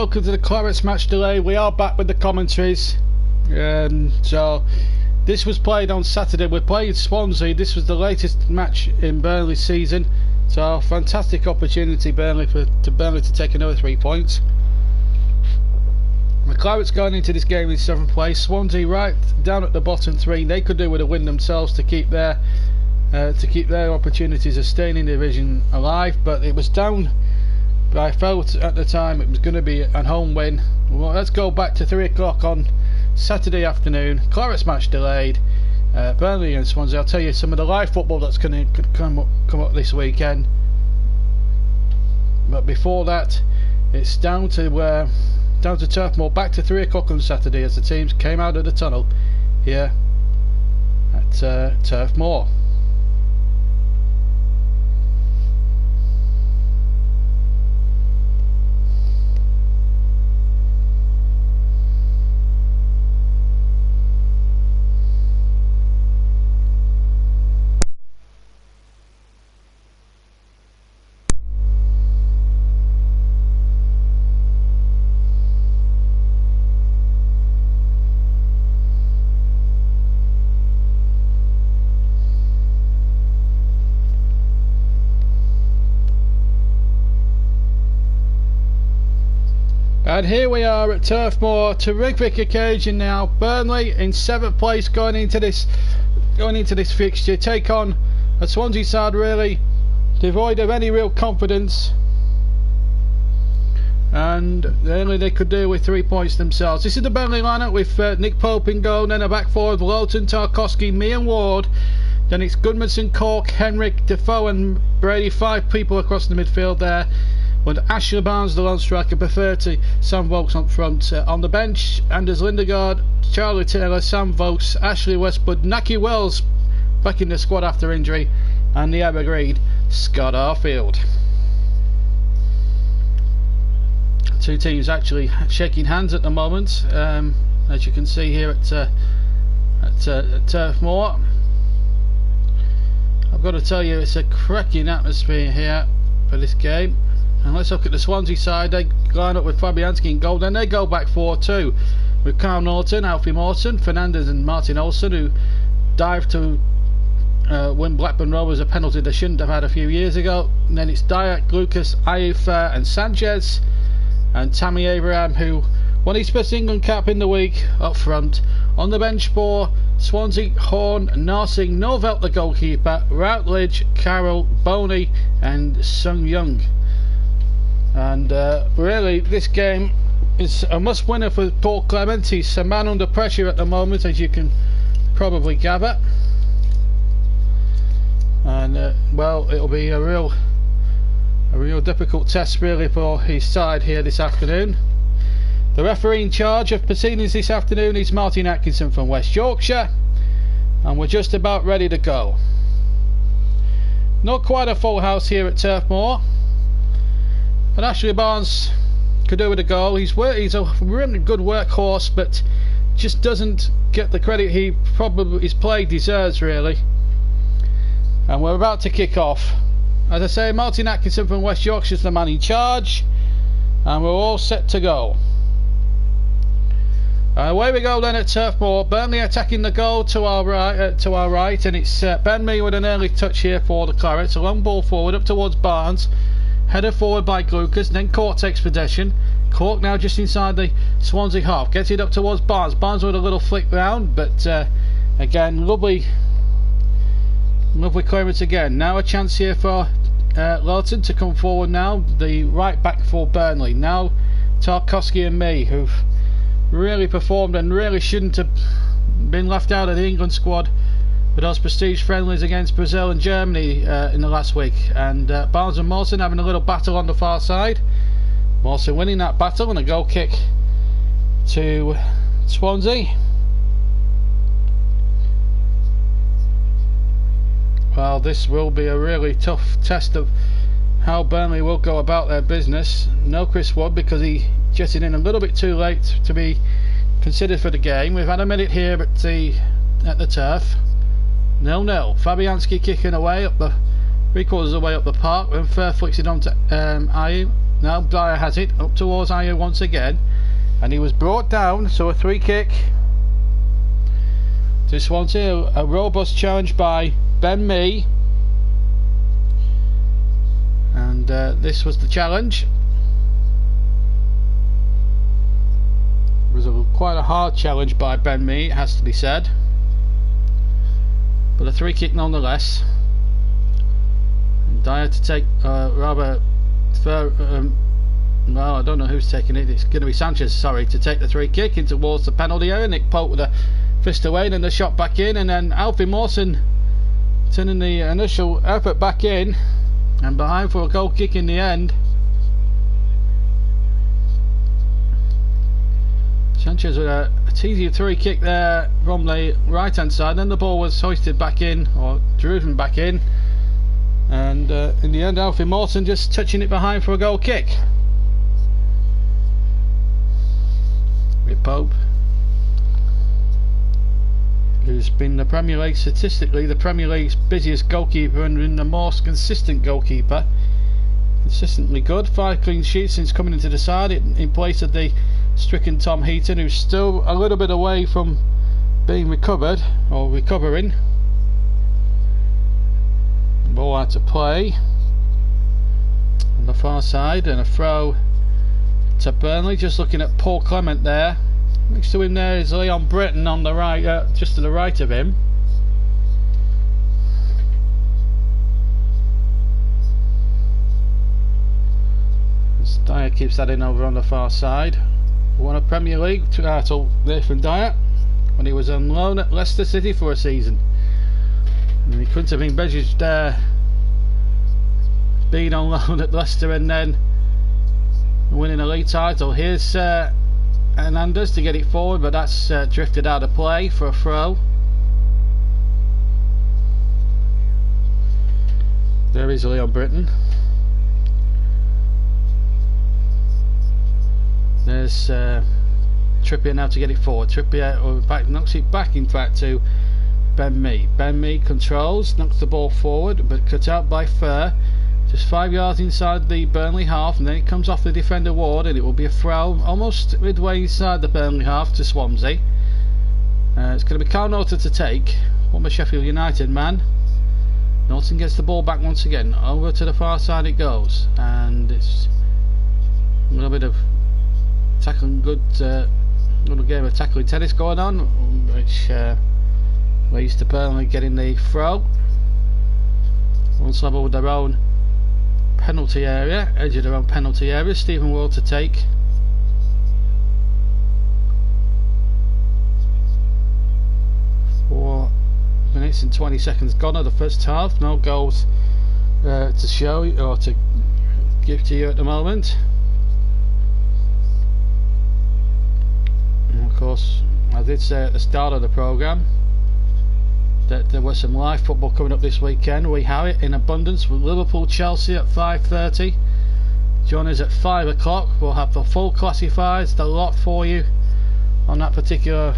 welcome to the Clarets Match Delayed. We are back with the commentaries. So this was played on Saturday. We played Swansea. This was the latest match in Burnley's season. So fantastic opportunity Burnley to take another 3 points. The Clarets going into this game in 7th place. Swansea right down at the bottom 3. They could do with a win themselves to keep their opportunities of staying in the division alive. But it was down. I felt at the time it was going to be a home win. Well, let's go back to 3 o'clock on Saturday afternoon. Clarets Match Delayed. Burnley and Swansea. I'll tell you some of the live football that's going to come up this weekend. But before that, it's down to Turf Moor. Back to 3 o'clock on Saturday as the teams came out of the tunnel here at Turf Moor. And here we are at Turf Moor. Terrific occasion now. Burnley in 7th place going into this fixture. Take on a Swansea side really devoid of any real confidence. And only they could do with 3 points themselves. This is the Burnley lineup with Nick Pope in goal, then a back four of Lowton, Tarkowski, me and Ward. Then it's Goodmanson, Cork, Henrik, Defoe and Brady. 5 people across the midfield there. With Ashley Barnes, the lone striker, preferred to Sam Vokes up front. On the bench, Anders Lindegaard, Charlie Taylor, Sam Vokes, Ashley Westwood, Naki Wells back in the squad after injury, and the evergreen Scott Arfield. 2 teams actually shaking hands at the moment, as you can see here at Turf Moor. I've got to tell you, it's a cracking atmosphere here for this game. And let's look at the Swansea side. They line up with Fabianski in goal. Then they go back 4-2 with Carl Norton, Alfie Morton, Fernandez and Martin Olsen, who dived to win Blackburn Rovers a penalty they shouldn't have had a few years ago. And then it's Dyak, Lucas, Ayouf and Sanchez, and Tammy Abraham, who won his first England cap in the week, up front. On the bench for Swansea, Horn, Narsing, Norvelt the goalkeeper, Routledge, Carroll, Boney and Sung Young. And really this game is a must winner for Paul Clement. He's a man under pressure at the moment, as you can probably gather. And well, it'll be a real difficult test really for his side here this afternoon. The referee in charge of proceedings this afternoon is Martin Atkinson from West Yorkshire, and we're just about ready to go. Not quite a full house here at Turf Moor. But Ashley Barnes could do with a goal. He's a really good workhorse, but just doesn't get the credit his play deserves really. And we're about to kick off. As I say, Martin Atkinson from West Yorkshire is the man in charge, and we're all set to go. Away we go then at Turf Moor. Burnley attacking the goal to our right, and it's Bentley with an early touch here for the Clarets. A long ball forward up towards Barnes. Header forward by Glucas, then Cork takes possession. Cork now just inside the Swansea half, gets it up towards Barnes. Barnes with a little flick round, but again, lovely clearance again. Now a chance here for Lowton to come forward now, the right back for Burnley. Now Tarkowski and me, who've really performed and really shouldn't have been left out of the England squad with those prestige friendlies against Brazil and Germany in the last week. And Barnes and Mawson having a little battle on the far side. Mawson winning that battle, and a goal kick to Swansea. Well, this will be a really tough test of how Burnley will go about their business. No Chris Wood, because he jetted in a little bit too late to be considered for the game. We've had a minute here at the turf. 0-0. Fabianski kicking away up the 3/4 of the way up the park, and Fair flicks it on to Now Dyer has it up towards Ayer once again, and he was brought down, so a free kick to Swansea. A robust challenge by Ben Mee, and this was the challenge. It was quite a hard challenge by Ben Mee, it has to be said, but a free kick nonetheless. And Dyer to take well, I don't know who's taking it. It's going to be Sanchez, sorry, to take the free kick in towards the penalty area. Nick Pope with a fist away and then the shot back in, and then Alfie Mawson turning the initial effort back in and behind for a goal kick in the end. Sanchez with a easy free kick there from the right hand side, then the ball was hoisted back in, or driven back in, and in the end Alfie Mawson just touching it behind for a goal kick. With Pope, who's been the Premier League, statistically the Premier League's busiest goalkeeper and been the most consistent goalkeeper, consistently good. 5 clean sheets since coming into the side in place of the stricken Tom Heaton, who's still a little bit away from being recovered or recovering. Ball out to play on the far side, and a throw to Burnley. Just looking at Paul Clement there. Next to him there is Leon Britton on the right, just to the right of him. Dyer keeps that in over on the far side. Won a Premier League title there from Dyer when he was on loan at Leicester City for a season. And he couldn't have envisaged being on loan at Leicester and then winning a league title. Here's Hernandez to get it forward, but that's drifted out of play for a throw. There is Leon Britton. There's Trippier now to get it forward. Trippier knocks it back in fact to Ben Mee. Ben Mee controls, knocks the ball forward, but cut out by Fur. Just 5 yards inside the Burnley half, and then it comes off the defender Ward, and it will be a throw almost midway inside the Burnley half to Swansea. It's going to be Carl Norton to take, former Sheffield United man. Norton gets the ball back once again. Over to the far side it goes, and it's a little bit of tackling, good little game of tackling tennis going on, which leads to Burnley getting the throw. Once level with their own penalty area, edge of their own penalty area. Stephen Ward to take. Four minutes and 20 seconds gone of the first half. No goals to show or to give to you at the moment. And of course, I did say at the start of the programme that there was some live football coming up this weekend. We have it in abundance with Liverpool Chelsea at 5:30. Join us at 5 o'clock. We'll have the full classifieds, the lot for you on that particular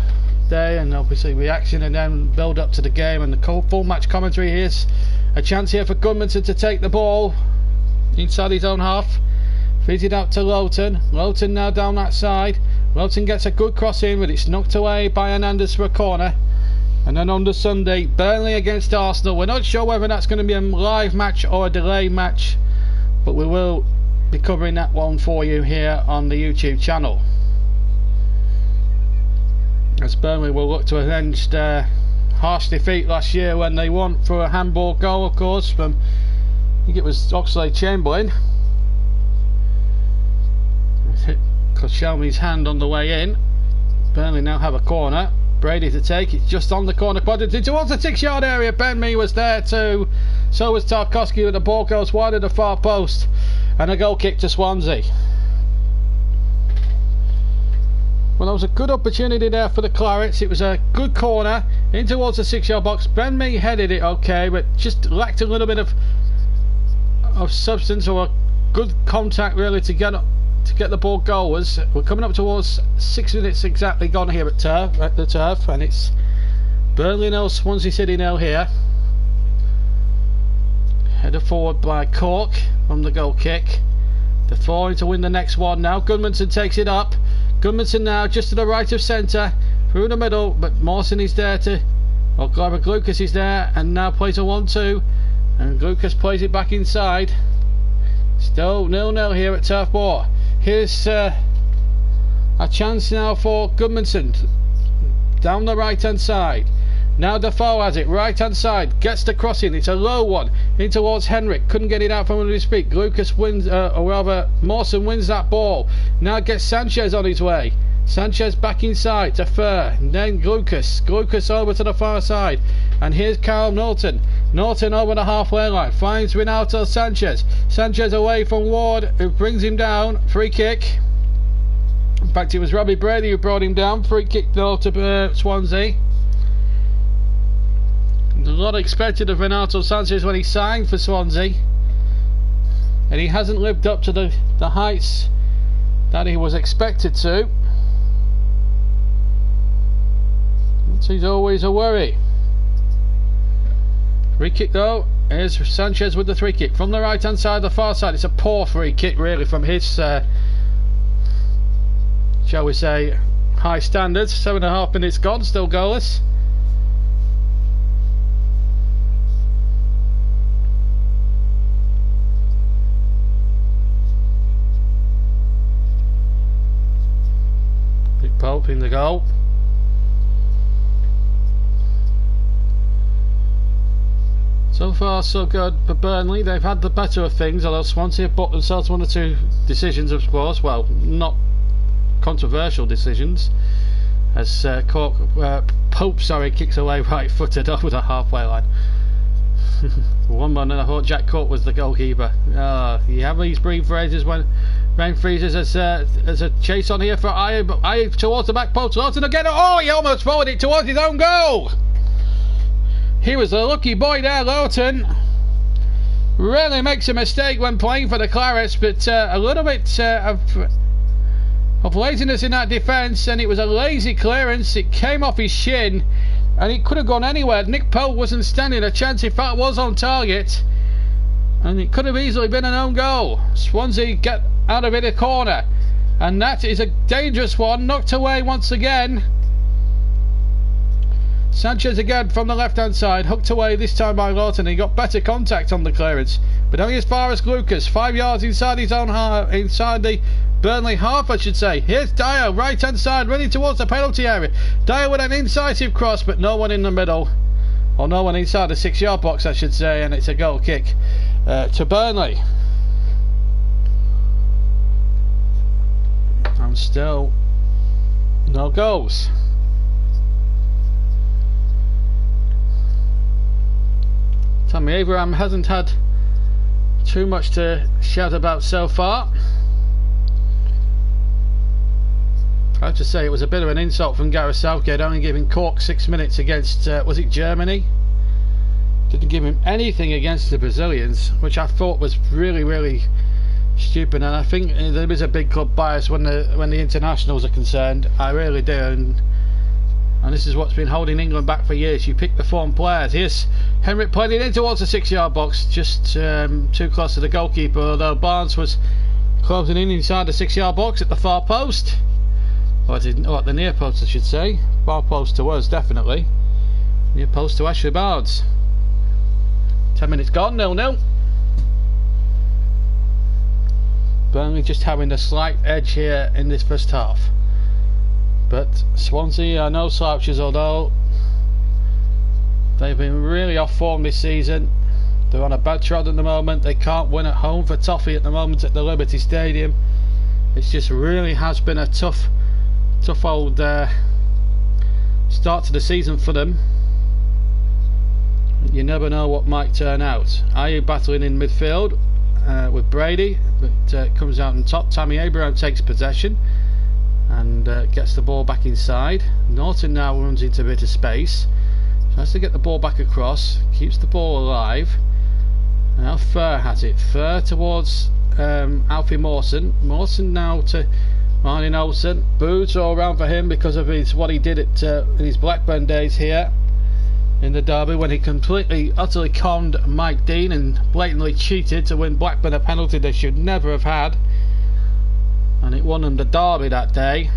day, and obviously reaction and then build up to the game and the full match commentary. Here's a chance here for Goodmanson to take the ball inside his own half. Feeds it out to Lowton. Lowton now down that side. Lowton gets a good cross in, but it's knocked away by Hernandez for a corner. And then on the Sunday, Burnley against Arsenal. We're not sure whether that's going to be a live match or a delayed match, but we will be covering that one for you here on the YouTube channel, as Burnley will look to avenge their harsh defeat last year when they won for a handball goal, of course, from, I think it was Oxlade-Chamberlain. Hit Koscielny's hand on the way in. Burnley now have a corner. Brady to take, it's just on the corner quadrant towards the 6-yard area. Ben Mee was there too, so was Tarkowski, but the ball goes wide of the far post, and a goal kick to Swansea. Well, there was a good opportunity there for the Clarets. It was a good corner in towards the 6-yard box. Ben Mee headed it okay, but just lacked a little bit of substance or a good contact really to get the ball goalwards. We're coming up towards 6 minutes exactly gone here at the turf, and it's Burnley 0, Swansea City 0 here. Header forward by Cork from the goal kick. They're falling to win the next one now. Gudmundsson takes it up. Gudmundsson now just to the right of centre, through the middle, but Mawson is there to, well, Lucas is there and now plays a 1-2, and Lucas plays it back inside. Still 0-0 here at Turf Moor. Here's a chance now for Gudmundsson down the right hand side. Now Defoe has it, right hand side, gets the crossing, it's a low one in towards Henrik, couldn't get it out from under his feet. Lucas wins, or rather Mawson wins that ball. Now gets Sanchez on his way. Sanchez back inside to Fur, and then Lucas over to the far side, and here's Carl Norton over the halfway line, finds Renato Sanchez away from Ward, who brings him down. Free kick. In fact, it was Robbie Brady who brought him down. Free kick though to Swansea. A lot expected of Renato Sanchez when he signed for Swansea, and he hasn't lived up to the heights that he was expected to. He's always a worry. Free kick though. Here's Sanchez with the free kick from the right hand side, the far side. It's a poor free kick really from his shall we say high standards. 7.5 minutes gone, still goalless. Big Pope in the goal. So far so good for Burnley. They've had the better of things, although Swansea have bought themselves 1 or 2 decisions, of course. Well, not controversial decisions, as Pope kicks away right footed over the halfway line. One man, and I thought Jack Cook was the goalkeeper. You have these brief phrases when rain freezes. As a chase on here for Aye towards the back post. Lawton again. Oh, he almost forwarded it towards his own goal. He was a lucky boy there, Lawton. Really makes a mistake when playing for the Clarets, but a little bit of laziness in that defence, and it was a lazy clearance. It came off his shin, and it could have gone anywhere. Nick Pope wasn't standing a chance. In fact, was on target, and it could have easily been an own goal. Swansea get out of it a corner, and that is a dangerous one. Knocked away once again. Sanchez again from the left hand side, hooked away this time by Lawton. He got better contact on the clearance, but only as far as Lucas, 5 yards inside his own half, inside the Burnley half I should say. Here's Dyer, right hand side, running towards the penalty area. Dyer with an incisive cross, but no one in the middle, or no one inside the 6-yard box I should say, and it's a goal kick to Burnley. And still no goals. Tammy Abraham hasn't had too much to shout about so far. I have to say it was a bit of an insult from Gareth Southgate, only giving Cork 6 minutes against, was it Germany? Didn't give him anything against the Brazilians, which I thought was really stupid, and I think there is a big club bias when the internationals are concerned. I really do, and this is what's been holding England back for years. You pick the form players. Here's Henrik playing it in towards the 6-yard box, just too close to the goalkeeper, although Barnes was closing in inside the 6-yard box at the far post, or at the near post I should say. Far post to us definitely, near post to Ashley Barnes. 10 minutes gone, 0-0. Burnley just having a slight edge here in this first half, but Swansea are no slouches, although they've been really off form this season. They're on a bad trot at the moment. They can't win at home for Toffee at the moment at the Liberty Stadium. It just really has been a tough old start to the season for them. You never know what might turn out. Ayew battling in midfield with Brady, but comes out on top. Tammy Abraham takes possession and gets the ball back inside. Norton now runs into a bit of space, tries to get the ball back across, keeps the ball alive. Now Fur has it. Fur towards Alfie Mawson. Mawson now to Martin Olsen. Boos all around for him because of what he did at in his Blackburn days here in the derby, when he completely, utterly conned Mike Dean and blatantly cheated to win Blackburn a penalty they should never have had. and it won them the derby that day.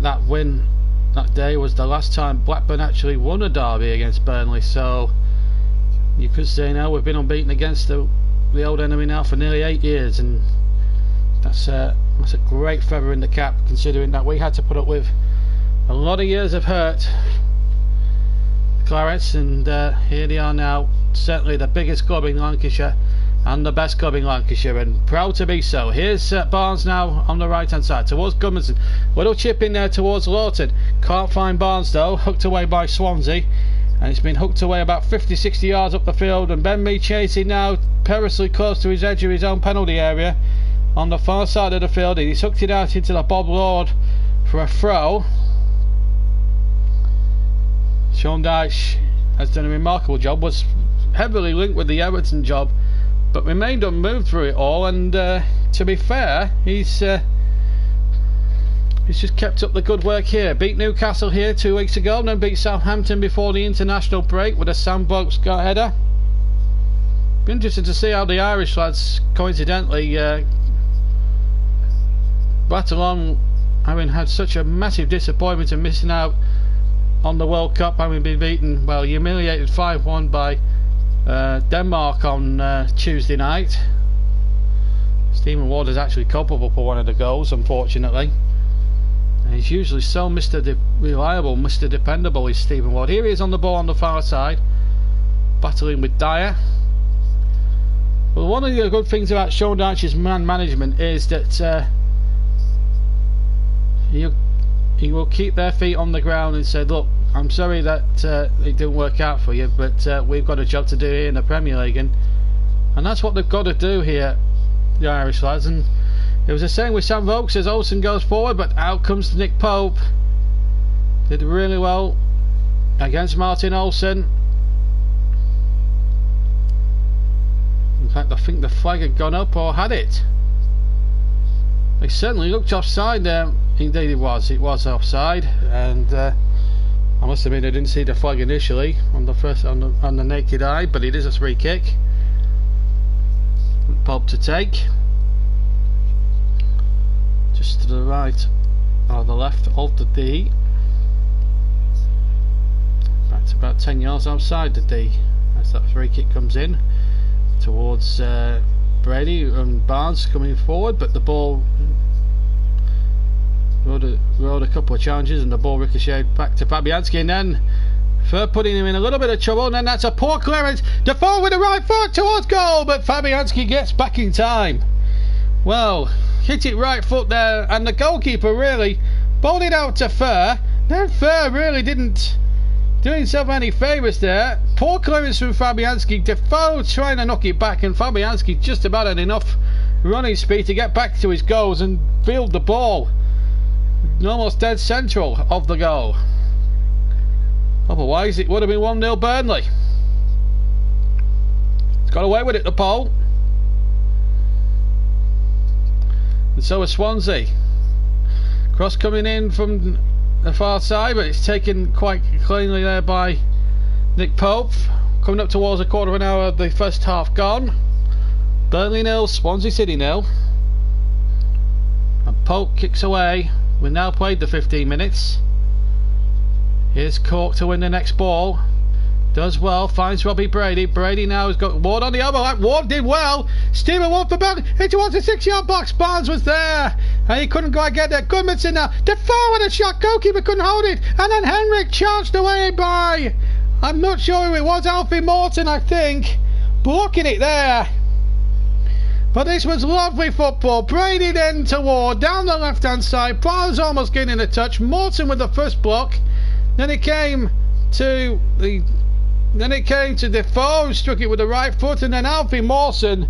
That win that day was the last time Blackburn actually won a derby against Burnley, so you could say now we've been unbeaten against the old enemy now for nearly 8 years, and that's a great feather in the cap, considering that we had to put up with a lot of years of hurt, Clarets, and here they are now, certainly the biggest club in Lancashire and the best club in Lancashire, and proud to be so. Here's Barnes now on the right hand side towards Gudmundsson. Little chip in there towards Lawton. Can't find Barnes though, hooked away by Swansea, and it's been hooked away about 50-60 yards up the field, and Ben Mee chasing now perilously close to his edge of his own penalty area on the far side of the field. He's hooked it out into the Bob Lord for a throw. Sean Dyche has done a remarkable job, was heavily linked with the Everton job, but remained unmoved through it all, and to be fair, he's just kept up the good work here. Beat Newcastle here 2 weeks ago, and then beat Southampton before the international break with a Sam Vokes header. Be interested to see how the Irish lads coincidentally battle on, having had such a massive disappointment and missing out on the World Cup, having been beaten, well, humiliated 5-1 by Denmark on Tuesday night. Stephen Ward is actually culpable for one of the goals, unfortunately. And he's usually so Mr. Reliable, Mr. Dependable is Stephen Ward. Here he is on the ball on the far side, battling with Dyer. Well, one of the good things about Sean Dyche's man management is that he will keep their feet on the ground and say, look, I'm sorry that it didn't work out for you, but we've got a job to do here in the Premier League, and that's what they've got to do here, the Irish lads. And it was the same with Sam Vokes as Olsen goes forward, but out comes Nick Pope. Did really well against Martin Olsen. In fact, I think the flag had gone up, or had it? It certainly looked offside there. Indeed it was offside, and I must admit I didn't see the flag initially on the naked eye, but it is a free kick. Pope to take. Just to the right or the left of the D. Back to about 10 yards outside the D as that free kick comes in towards Brady, and Barnes coming forward, but the ball rode a couple of challenges and the ball ricocheted back to Fabianski, and then Fur putting him in a little bit of trouble, and then that's a poor clearance. Defoe with the right foot towards goal, but Fabianski gets back in time. Well, hit it right foot there, and the goalkeeper really bowled it out to Fur. Then Fur really didn't do himself any favours there. Poor clearance from Fabianski. Defoe trying to knock it back, and Fabianski just about had enough running speed to get back to his goals and field the ball almost dead central of the goal. Otherwise it would have been 1-0 Burnley. It's got away with it, the pole. And so is Swansea. Cross coming in from the far side, but it's taken quite cleanly there by Nick Pope. Coming up towards a quarter of an hour of the first half gone. Burnley 0, Swansea City 0. And Pope kicks away. We've now played the 15 minutes. Here's Cork to win the next ball. Does well, finds Robbie Brady. Brady now has got Ward on the overlap. Ward did well. Stephen Ward for Burnley. Into towards the 6-yard box. Barnes was there, and he couldn't quite get there. Gudmundsson now. Defoe with a shot. Goalkeeper couldn't hold it. And then Henrik charged away by, I'm not sure who it was, Alfie Morton, I think. Blocking it there. But this was lovely football. Brady then to Ward down the left hand side. Barnes almost getting a touch. Morton with the first block. Then it came to Defoe, who struck it with the right foot, and then Alfie Mawson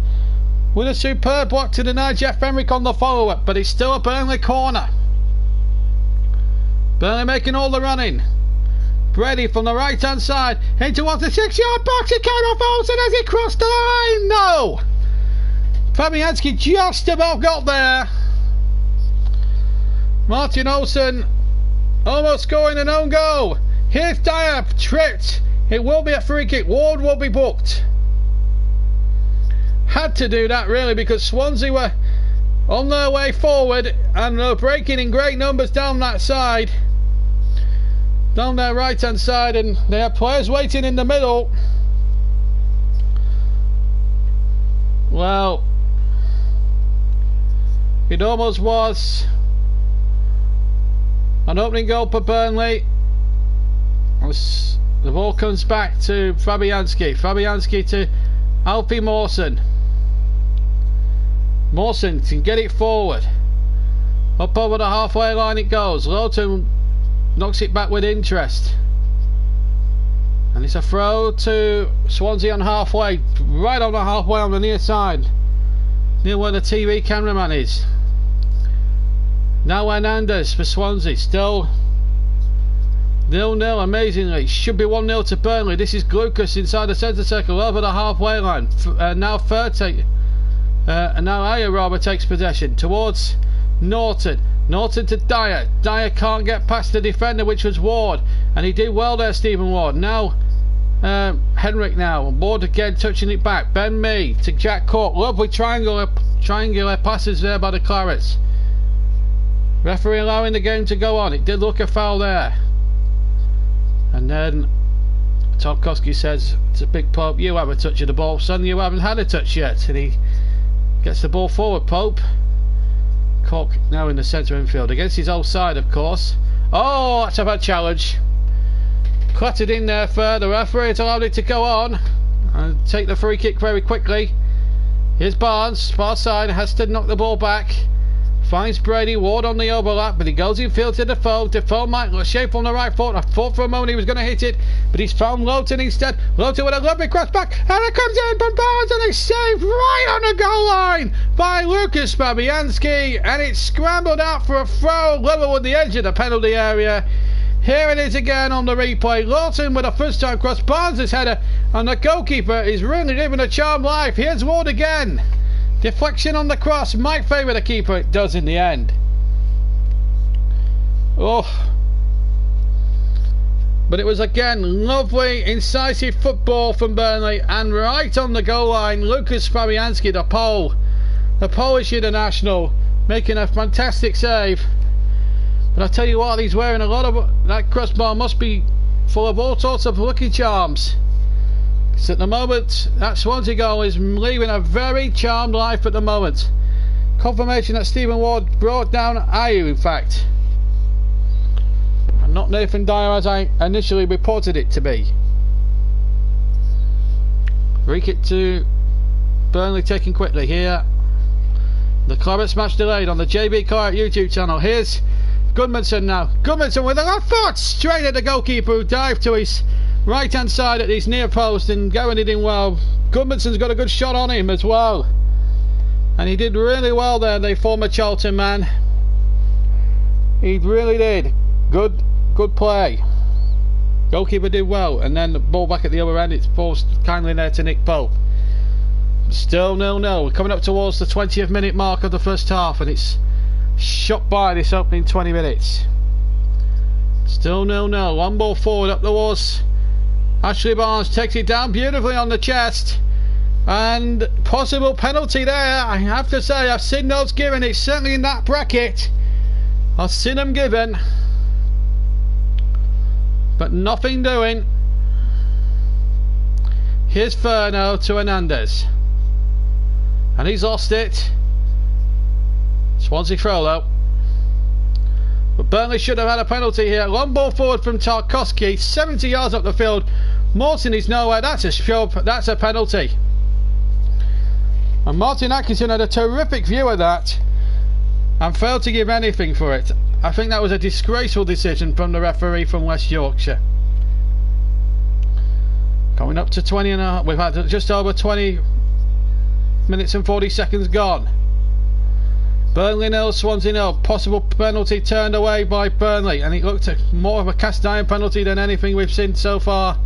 with a superb block to deny Jeff Henrik on the follow-up. But it's still a Burnley corner. Burnley making all the running. Brady from the right hand side in towards the 6-yard box. It came off Olsen as he crossed the line. No! Fabianski just about got there. Martin Olsen almost scoring an own goal. Here's Dyer, tripped. It will be a free kick. Ward will be booked. Had to do that really, because Swansea were on their way forward, and they're breaking in great numbers down that side, down their right hand side, and they have players waiting in the middle. Well, it almost was an opening goal for Burnley. The ball comes back to Fabianski to Alfie Mawson. Mawson can get it forward. Up over the halfway line it goes. Lowton knocks it back with interest. And it's a throw to Swansea on halfway. Right on the halfway on the near side. Near where the TV cameraman is. Now Hernandez for Swansea. Still 0-0, amazingly. Should be 1-0 to Burnley. This is Lucas inside the centre circle over the halfway line. Now and now Ayaraba takes possession towards Norton. Norton to Dyer. Dyer can't get past the defender, which was Ward, and he did well there, Stephen Ward. Now Henrik now. Ward again touching it back. Ben Mee to Jack Court. Lovely triangular passes there by the Clarets. Referee allowing the game to go on. It did look a foul there. And then Tarkowski says to Big Pope, "You have a touch of the ball, son. You haven't had a touch yet." And he gets the ball forward, Pope. Cork now in the centre infield against his old side, of course. Oh, that's a bad challenge. Clattered in there for the referee. It's allowed it to go on and take the free kick very quickly. Here's Barnes, far side, has to knock the ball back. Finds Brady. Ward on the overlap, but he goes in field to Defoe. Defoe might shape on the right foot. I thought for a moment he was going to hit it, but he's found Lowton instead. Lowton with a lovely cross back, and it comes in from Barnes, and it's saved right on the goal line by Lucas Fabianski, and it's scrambled out for a throw level with the edge of the penalty area. Here it is again on the replay. Lawton with a first time cross. Barnes' header, and the goalkeeper is really living a charmed life. Here's Ward again. Deflection on the cross might favour the keeper. It does in the end. Oh. But it was again lovely, incisive football from Burnley, and right on the goal line, Lucas Fabianski, the Polish international, making a fantastic save. But I tell you what, he's wearing a lot of that crossbar. Must be full of all sorts of lucky charms. So at the moment, that Swansea goal is leaving a very charmed life at the moment. Confirmation that Stephen Ward brought down Ayew, in fact, and not Nathan Dyer as I initially reported it to be. Free kick to Burnley taken quickly here. The Clarets Match Delayed on the JB Claret YouTube channel. Here's Goodmanson now. Goodmanson with a left foot straight at the goalkeeper, who dived to his right hand side at his near post and going it in well. Goodmanson's got a good shot on him as well, and he did really well there, the former Charlton man. He really did. Good play. Goalkeeper did well, and then the ball back at the other end, it's forced kindly there to Nick Pope. Still 0-0. We're coming up towards the 20th minute mark of the first half, and it's shot by this opening 20 minutes. Still 0-0. One ball forward up the walls. Ashley Barnes takes it down beautifully on the chest, and possible penalty there. I have to say, I've seen those given. It's certainly in that bracket. I've seen them given, but nothing doing. Here's Furno to Hernandez, and he's lost it. Swansea throw though. But Burnley should have had a penalty here. Long ball forward from Tarkowski, 70 yards up the field. Morton is nowhere. That's a penalty. And Martin Atkinson had a terrific view of that and failed to give anything for it. I think that was a disgraceful decision from the referee from West Yorkshire. Coming up to 20 and a half. We've had just over 20 minutes and 40 seconds gone. Burnley 0, Swansea 0. Possible penalty turned away by Burnley, and it looked more of a cast iron penalty than anything we've seen so far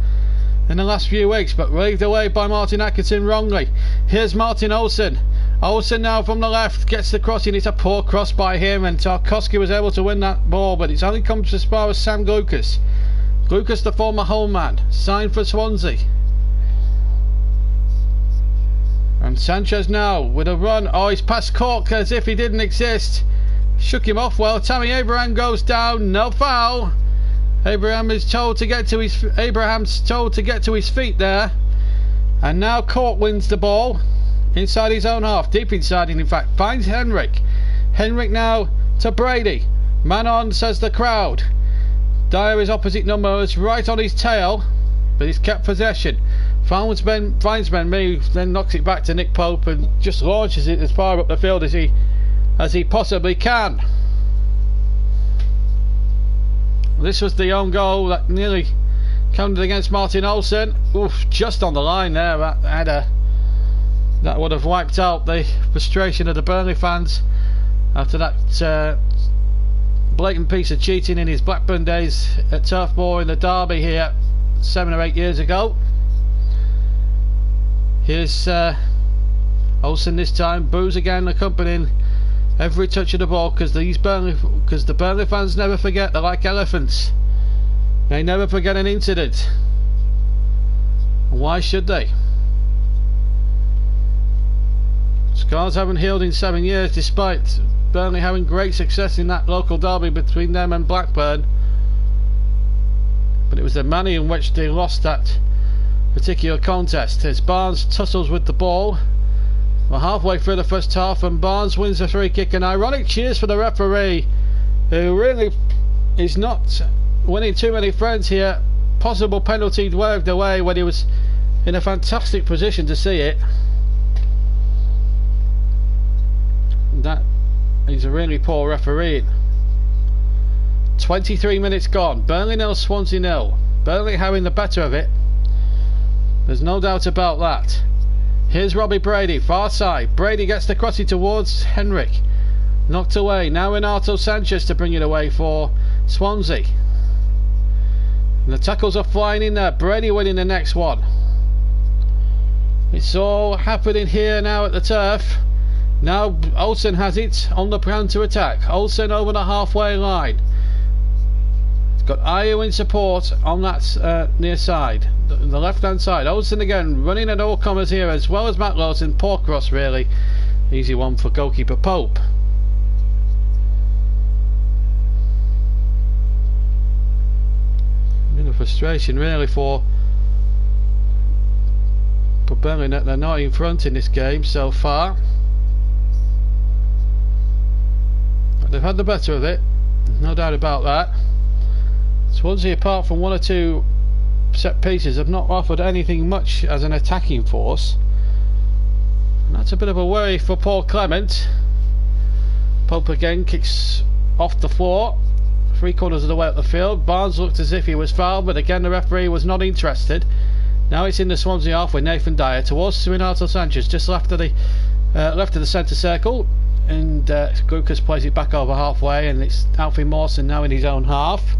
in the last few weeks, but waved away by Martin Atkinson wrongly. Here's Martin Olsen. Olsen now from the left gets the crossing. It's a poor cross by him, and Tarkowski was able to win that ball, but it's only come as far as Sam Lucas. Lucas, the former home man, signed for Swansea. And And Sanchez now with a run. Oh, he's past Cork as if he didn't exist. Shook him off well. Tammy Abraham goes down. No foul. Abraham's told to get to his feet there. And now Cork wins the ball inside his own half, deep inside, and in fact finds Henrik. Henrik now to Brady. Man on, says the crowd. Dyer is opposite numbers, right on his tail, but he's kept possession. Finds Ben moves, then knocks it back to Nick Pope and just launches it as far up the field as he possibly can. This was the own goal that nearly counted against Martin Olsen. Oof, just on the line there. That would have wiped out the frustration of the Burnley fans after that blatant piece of cheating in his Blackburn days at Turf Moor in the derby here 7 or 8 years ago. Here's Olsen this time. Boos again accompanying every touch of the ball because the Burnley fans never forget. They're like elephants. They never forget an incident. Why should they? Scars haven't healed in 7 years, despite Burnley having great success in that local derby between them and Blackburn. But it was the manner in which they lost that particular contest. As Barnes tussles with the ball. We're halfway through the first half and Barnes wins a free kick. And ironic cheers for the referee, who really is not winning too many friends here. Possible penalty waved away when he was in a fantastic position to see it. That is a really poor referee. 23 minutes gone. Burnley 0, Swansea 0. Burnley having the better of it. There's no doubt about that. Here's Robbie Brady, far side. Brady gets the crossing towards Henrik. Knocked away. Now Renato Sanchez to bring it away for Swansea. And the tackles are flying in there. Brady winning the next one. It's all happening here now at the turf. Now Olsen has it on the plan to attack. Olsen over the halfway line. It's got Ayew in support on that near side, the left hand side. Olsen again running at all comers here, as well as Matt Lawson. Poor cross really. Easy one for goalkeeper Pope. A bit of frustration really for Burnley that they're not in front in this game so far. They've had the better of it, no doubt about that. Swansea, apart from 1 or 2 set pieces, have not offered anything much as an attacking force. And that's a bit of a worry for Paul Clement. Pope again kicks off the floor, 3/4 of the way up the field. Barnes looked as if he was fouled, but again the referee was not interested. Now it's in the Swansea half with Nathan Dyer towards Renato Sanchez, just left of the centre circle. And Grukas plays it back over halfway, and it's Alfie Mawson now in his own half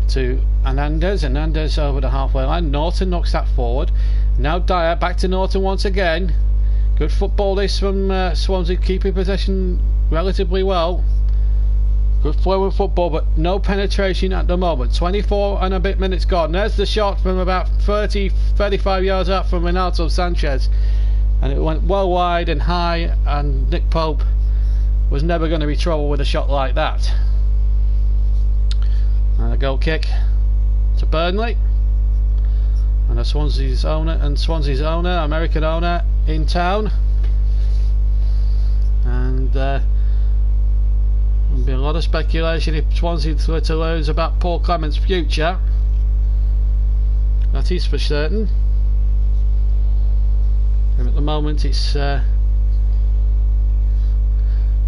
to Hernandez. Hernandez over the halfway line. Norton knocks that forward. Now Dyer back to Norton once again. Good football this from Swansea, keeping possession relatively well. Good flow of football, but no penetration at the moment. 24 and a bit minutes gone. There's the shot from about 35 yards out from Renato Sanchez, and it went well wide and high, and Nick Pope was never going to be trouble with a shot like that. And a goal kick to Burnley, and Swansea's owner, American owner, in town. And there'll be a lot of speculation if Swansea were to lose about Paul Clement's future. That is for certain. And at the moment it's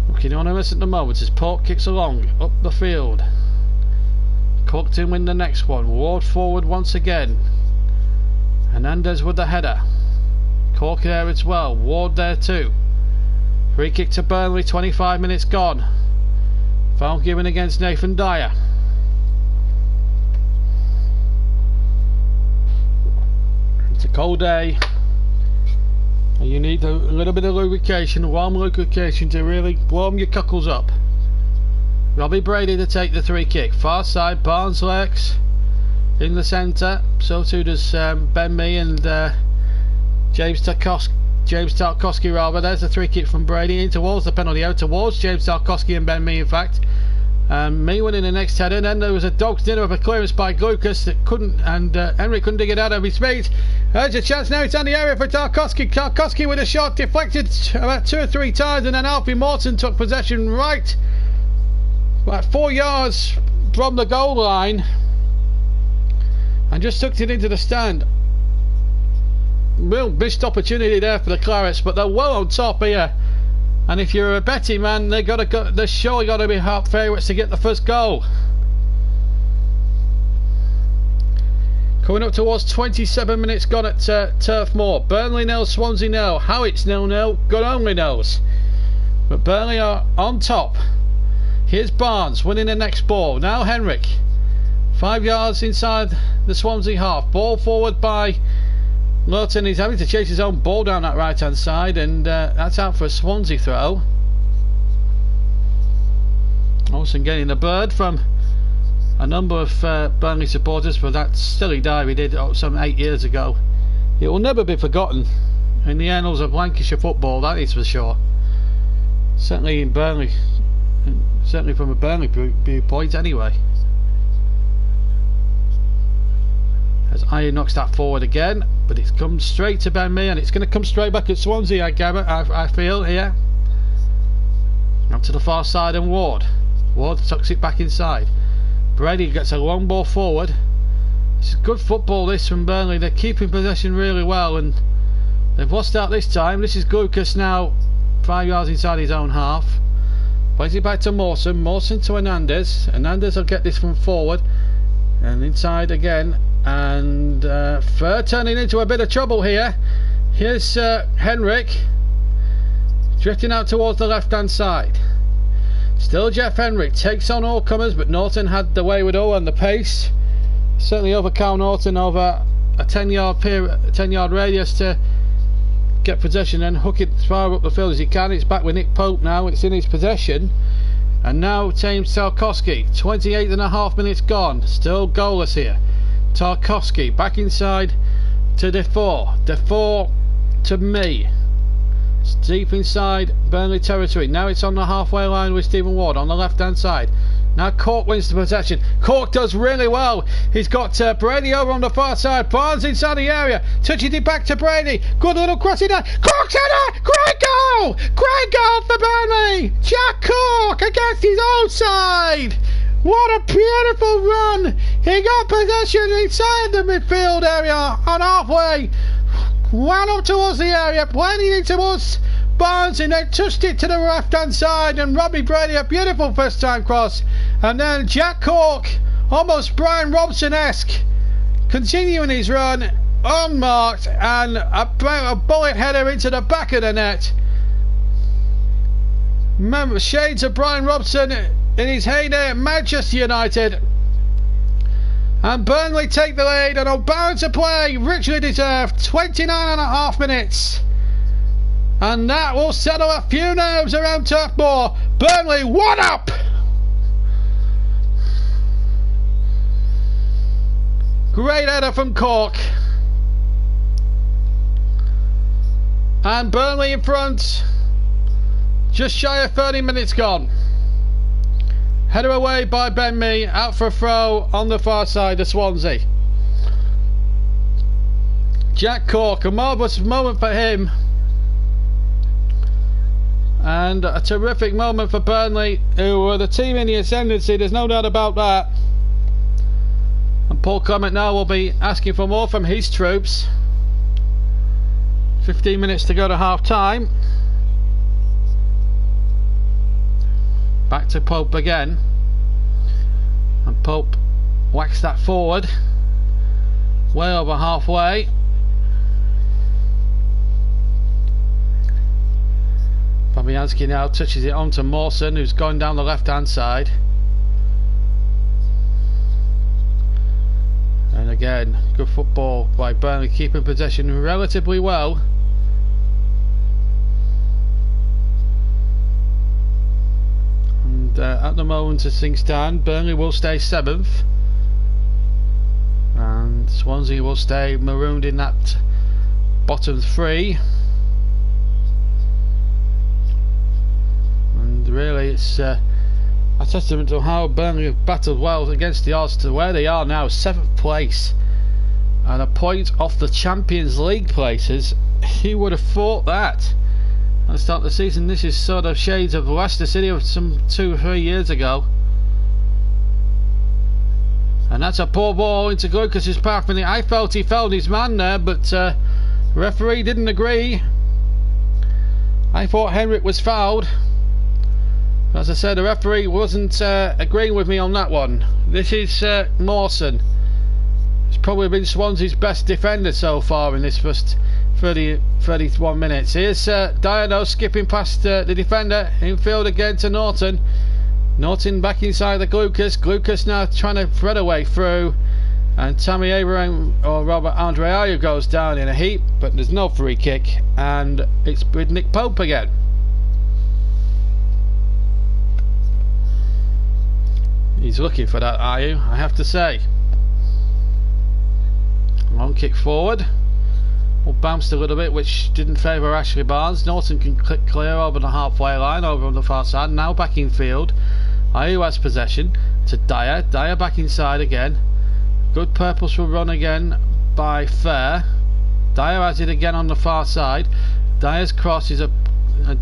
looking anonymous at the moment as Pope kicks along up the field. Cooked in win the next one. Ward forward once again. Hernandez with the header. Cork there as well. Ward there too. Free kick to Burnley, 25 minutes gone. Foul given against Nathan Dyer. It's a cold day. You need a little bit of lubrication, warm lubrication, to really warm your cockles up. Robbie Brady to take the 3 kick. Far side, Barnes legs in the centre. So too does Ben Mee and James James Tarkowski rather. There's the 3 kick from Brady in towards the penalty out towards James Tarkowski and Ben Mee, in fact. Mee winning the next header. Then there was a dog's dinner of a clearance by Lucas that couldn't, and Henry couldn't dig it out of his feet. There's a chance now. It's on the area for Tarkowski. Tarkowski with a shot deflected about 2 or 3 times, and then Alfie Morton took possession right about 4 yards from the goal line and just tucked it into the stand. Real missed opportunity there for the Clarets, but they're well on top here. And if you're a betting man, they're surely got to be half favourites to get the first goal. Coming up towards 27 minutes gone at Turf Moor. Burnley 0, Swansea 0. How it's 0-0, God only knows. But Burnley are on top. Here's Barnes winning the next ball. Now Henrik. 5 yards inside the Swansea half. Ball forward by Lurton. He's having to chase his own ball down that right hand side, and that's out for a Swansea throw. Olsen getting the bird from a number of Burnley supporters for that silly dive he did some 8 years ago. It will never be forgotten in the annals of Lancashire football, that is for sure. Certainly in Burnley, certainly from a Burnley viewpoint anyway. As Iron knocks that forward again, but it's come straight to Ben Mee, and it's going to come straight back at Swansea, I feel here. Up to the far side, and Ward tucks it back inside. Brady gets a long ball forward. It's good football this from Burnley. They're keeping possession really well, and they've lost out this time. This is Lucas now 5 yards inside his own half. Plays it back to Mawson. Mawson to Hernandez. Hernandez will get this from forward and inside again. And Fur turning into a bit of trouble here. Here's Henrik drifting out towards the left hand side. Still Jeff Henrik takes on all comers, but Norton had the way with all and the pace. Certainly overcome Norton over a 10-yard radius to get possession and hook it as far up the field as he can. It's back with Nick Pope now. It's in his possession. And now James Tarkowski. 28.5 minutes gone. Still goalless here. Tarkowski back inside to Defoe. Defoe to Mee. It's deep inside Burnley territory. Now it's on the halfway line with Stephen Ward on the left hand side. Now Cork wins the possession. Cork does really well. He's got Brady over on the far side. Barnes inside the area. Touches it back to Brady. Good little crossing down. Cork's header! Great goal! Great goal for Burnley! Jack Cork against his own side. What a beautiful run! He got possession inside the midfield area on halfway. Ran up towards the area, playing it towards Barnes, and then touched it to the left hand side, and Robbie Brady a beautiful first time cross. And then Jack Cork, almost Brian Robson-esque, continuing his run unmarked, and a bullet header into the back of the net. Remember, shades of Brian Robson in his heyday at Manchester United. And Burnley take the lead, and on balance of play, richly deserved. 29.5 minutes. And that will settle a few nerves around Turf Moor. Burnley 1 up. Great header from Cork. And Burnley in front. Just shy of 30 minutes gone. Header away by Ben Mee, out for a throw on the far side of Swansea. Jack Cork, a marvellous moment for him. And a terrific moment for Burnley, who were the team in the ascendancy, there's no doubt about that. And Paul Clement now will be asking for more from his troops. 15 minutes to go to half time. Back to Pope again, and Pope whacks that forward way over halfway. Fabianski now touches it onto Mawson, who's going down the left hand side, and again good football by Burnley, keeping possession relatively well. At the moment as things stand, Burnley will stay 7th and Swansea will stay marooned in that bottom 3. it's a testament to how Burnley have battled well against the odds to where they are now, 7th place and a point off the Champions League places. Who would have thought that at the start of the season? This is sort of shades of Leicester City of some 2 or 3 years ago. And that's a poor ball into Lucas's path, and I felt he fouled his man there, but referee didn't agree. I thought Henrik was fouled. As I said, the referee wasn't agreeing with me on that one. This is Mawson. He's probably been Swansea's best defender so far in this first 31 minutes. Here's Diano skipping past the defender. Infield again to Norton. Norton back inside the Lucas. Lucas now trying to thread a way through. And Tammy Abraham or Robert Andre Ayew goes down in a heap, but there's no free kick. And it's with Nick Pope again. He's looking for that Ayew, I have to say. Long kick forward. Well, bounced a little bit, which didn't favour Ashley Barnes. Norton can click clear over the halfway line, over on the far side. Now back in field. Ayew has possession to Dyer. Dyer back inside again. Good purposeful run again by Fair. Dyer has it again on the far side. Dyer's cross is a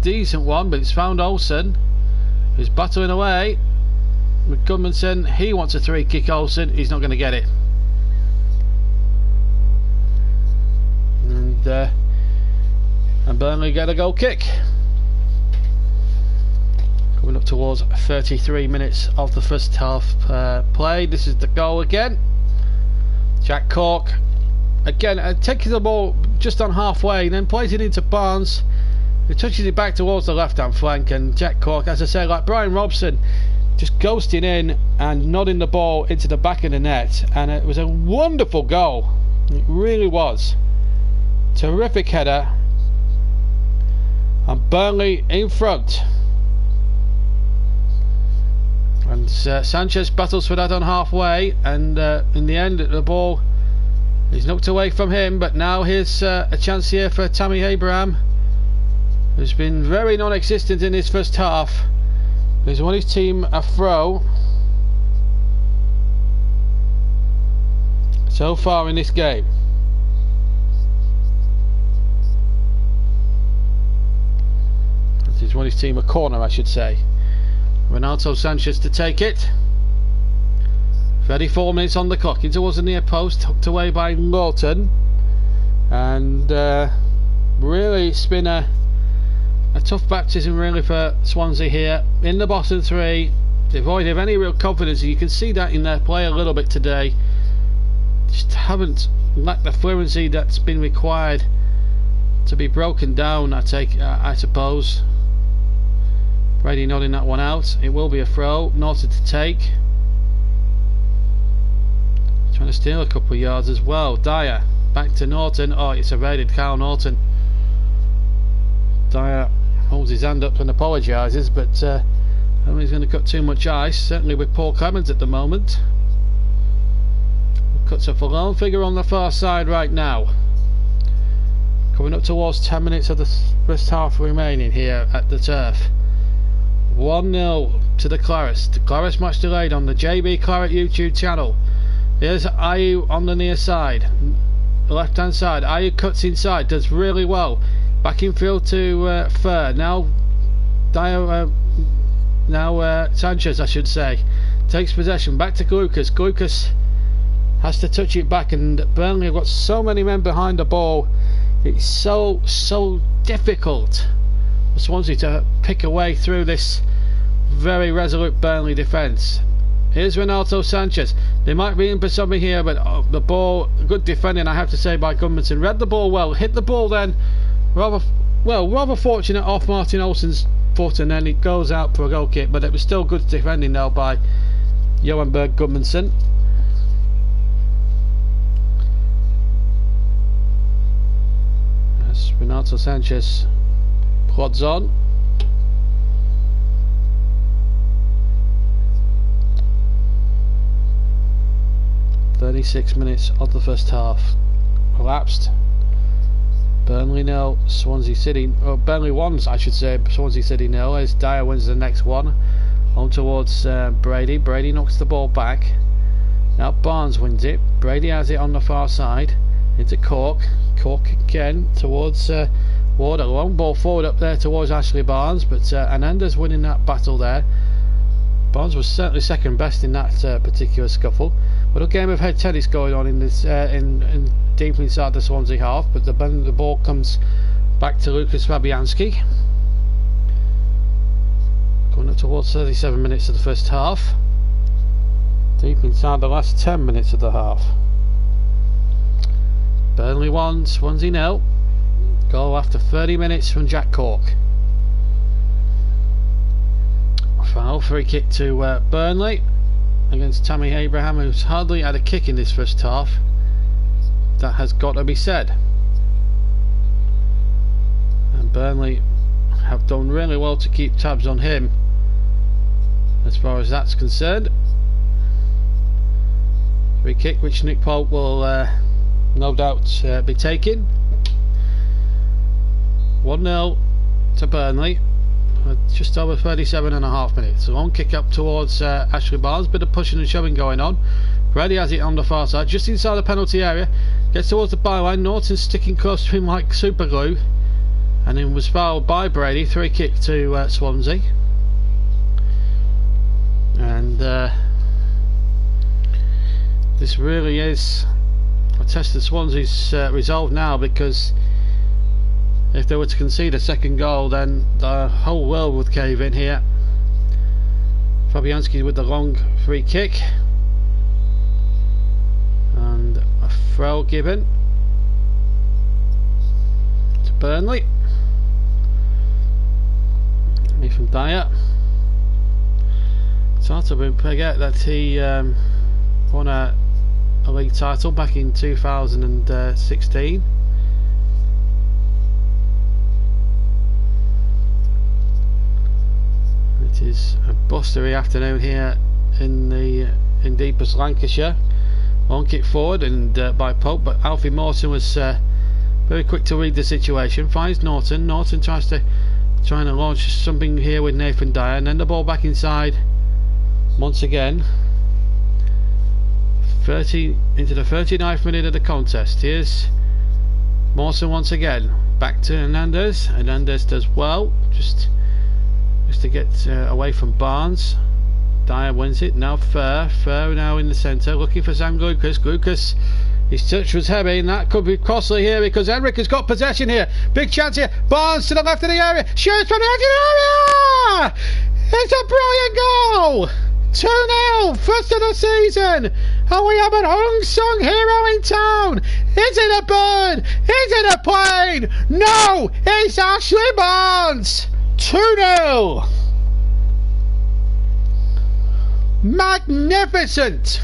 decent one, but it's found Olsen, who's battling away with Gudmundsson. He wants a free kick. Olsen, he's not going to get it. And Burnley get a goal kick. Coming up towards 33 minutes of the first half played. This is the goal again. Jack Cork again taking the ball just on halfway, then plays it into Barnes, who touches it back towards the left hand flank, and Jack Cork, as I say, like Brian Robson, just ghosting in and nodding the ball into the back of the net. And it was a wonderful goal. It really was. Terrific header, and Burnley in front. And Sanchez battles for that on halfway, and in the end the ball is knocked away from him. But now here's a chance here for Tammy Abraham, who's been very non-existent in his first half. He's won his team a throw so far in this game. He's won his team a corner, I should say. Renato Sanchez to take it. 34 minutes on the clock. In towards the near post, hooked away by Lawton. And really it's been a tough baptism really for Swansea here. In the bottom three, devoid of any real confidence. You can see that in their play a little bit today. Just haven't lacked the fluency that's been required to be broken down, I suppose. Brady nodding that one out. It will be a throw. Norton to take. Trying to steal a couple of yards as well. Dyer back to Norton. Oh, it's evaded Kyle Norton. Dyer holds his hand up and apologises, but I don't think he's going to cut too much ice. Certainly with Paul Clemens at the moment. Cuts off a lone figure on the far side right now. Coming up towards 10 minutes of the first half remaining here at the turf. 1-0 to the Clarets. The Clarets Match Delayed on the JB Claret YouTube channel. Here's Ayew on the near side, the left hand side. Ayew cuts inside, does really well. Back in field to Fair. Now Sanchez, I should say, takes possession. Back to Lucas. Lucas has to touch it back, and Burnley have got so many men behind the ball. It's so difficult for Swansea to pick a way through this very resolute Burnley defence. Here's Renato Sanchez. They might be in for something here, but the ball, good defending I have to say by Gudmundsson. Read the ball well, hit the ball then rather fortunate off Martin Olsen's foot, and then it goes out for a goal kick, but it was still good defending now by Johan Berg Gudmundsson. As Renato Sanchez plods on. "36 minutes of the first half elapsed. Burnley 0, Swansea City, or Burnley 1 I should say, Swansea City 0, as Dyer wins the next one. On towards Brady. Brady knocks the ball back. Now Barnes wins it. Brady has it on the far side into Cork. Cork again towards Ward. A long ball forward up there towards Ashley Barnes, but Hernandez winning that battle there. Barnes was certainly second best in that particular scuffle. But a game of head tennis going on in this in deeply inside the Swansea half, but the ball comes back to Lucas Fabianski. Going up towards 37 minutes of the first half. Deep inside the last 10 minutes of the half. Burnley 1, Swansea 0. Goal after 30 minutes from Jack Cork. Foul, free kick to Burnley against Tammy Abraham, who's hardly had a kick in this first half. That has got to be said. And Burnley have done really well to keep tabs on him as far as that's concerned. Free kick which Nick Pope will no doubt be taking. 1-0 to Burnley. Just over 37.5 minutes. A long kick up towards Ashley Barnes. Bit of pushing and shoving going on. Brady has it on the far side, just inside the penalty area. Gets towards the byline. Norton sticking close to him like super glue, and then was fouled by Brady. Free kick to Swansea. And this really is a test of Swansea's resolve now, because if they were to concede a second goal, then the whole world would cave in here. Fabianski with the long free kick, and a throw given to Burnley. From Dyer. It's hard to forget that he won a league title back in 2016. It is a blustery afternoon here in deepest Lancashire. Long kick forward and by Pope, but Alfie Morton was very quick to read the situation. Finds Norton. Norton trying to launch something here with Nathan Dyer, and then the ball back inside once again. 30 into the 39th minute of the contest. Here's Morton once again. Back to Hernandez. Hernandez does well. Just to get away from Barnes. Dyer wins it. Now Fur now in the centre, looking for Sam Lucas. Lucas, his touch was heavy, and that could be costly here, because Henrik has got possession here. Big chance here. Barnes to the left of the area. Shoots from the edge of the area. It's a brilliant goal. 2-0, first of the season, and we have an unsung hero in town. Is it a bird? Is it a plane? No, it's Ashley Barnes. 2-0. Magnificent.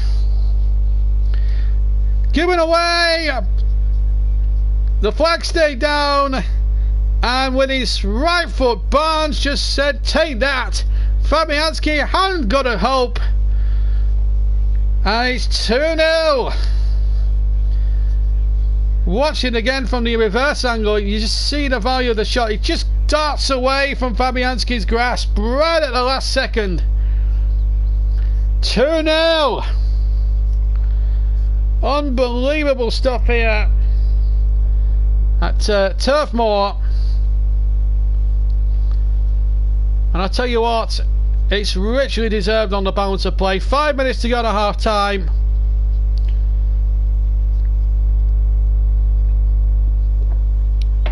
Giving away. The flag stayed down, and with his right foot, Barnes just said, "Take that." Fabianski hadn't got a hope, and it's 2-0. Watching again from the reverse angle, you just see the value of the shot. It just darts away from Fabianski's grasp right at the last second. 2-0. Unbelievable stuff here at Turf Moor. And I tell you what, it's richly deserved on the balance of play. 5 minutes to go to half time.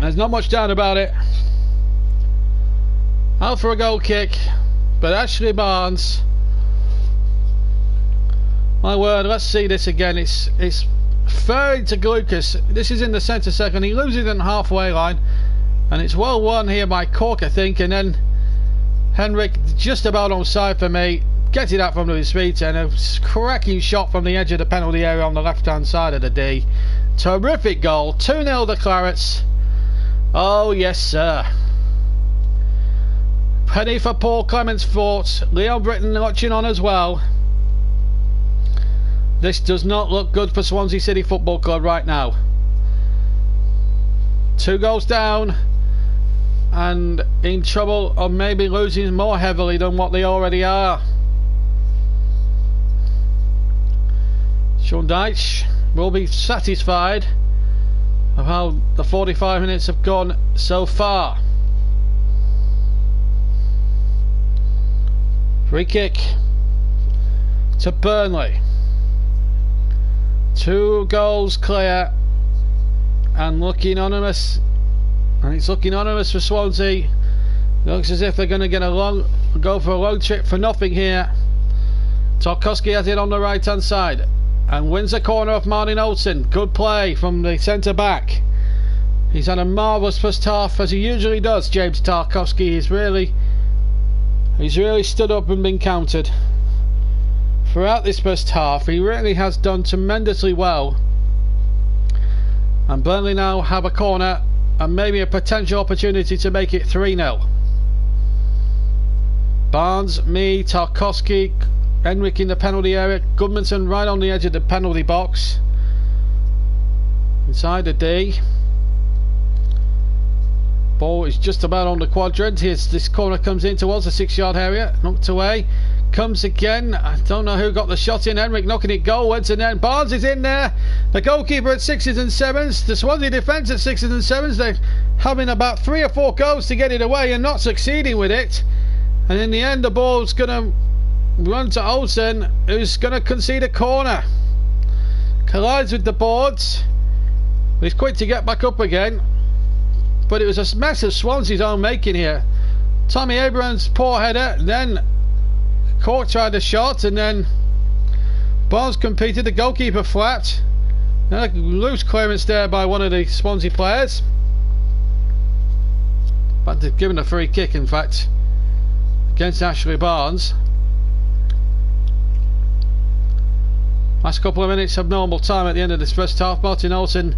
There's not much doubt about it. Out for a goal kick, but Ashley Barnes, my word, let's see this again. It's fair to Lucas. This is in the centre second. He loses it in the halfway line, and it's well won here by Cork, I think, and then Henrik just about onside for me. Gets it out from his feet, and a cracking shot from the edge of the penalty area on the left hand side of the D. Terrific goal. 2-0 the Clarets. Oh yes sir. Penny for Paul Clement's fort. Leo Britton watching on as well. This does not look good for Swansea City Football Club right now. 2 goals down and in trouble of maybe losing more heavily than what they already are. Sean Dyche will be satisfied of how the 45 minutes have gone so far. Free kick to Burnley. 2 goals clear and looking ominous, and it's looking ominous for Swansea. It looks as if they're going to go for a long trip for nothing here. Tarkowski has it on the right hand side and wins the corner off Martin Olsen. Good play from the centre back. He's had a marvellous first half, as he usually does. James Tarkowski, he's really stood up and been counted throughout this first half. He really has done tremendously well, and Burnley now have a corner and maybe a potential opportunity to make it 3-0. Barnes, me, Tarkowski, Henrik in the penalty area, Goodmanson right on the edge of the penalty box inside the D. Ball is just about on the quadrant. Here's this corner, comes in towards the 6-yard area, knocked away, comes again. I don't know who got the shot in. Henrik knocking it goalwards, and then Barnes is in there. The goalkeeper at 6s and 7s, the Swansea defence at 6s and 7s. They're having about 3 or 4 goals to get it away and not succeeding with it, and in the end the ball's going to run to Olsen, who's going to concede a corner. Collides with the boards. He's quick to get back up again, but it was a mess of Swansea's own making here. Tommy Abrams' poor header, then Cork tried a shot, and then Barnes competed, the goalkeeper flat. Then a loose clearance there by one of the Swansea players. But they've given a free kick, in fact, against Ashley Barnes. Last couple of minutes of normal time at the end of this first half. Martin Olsen,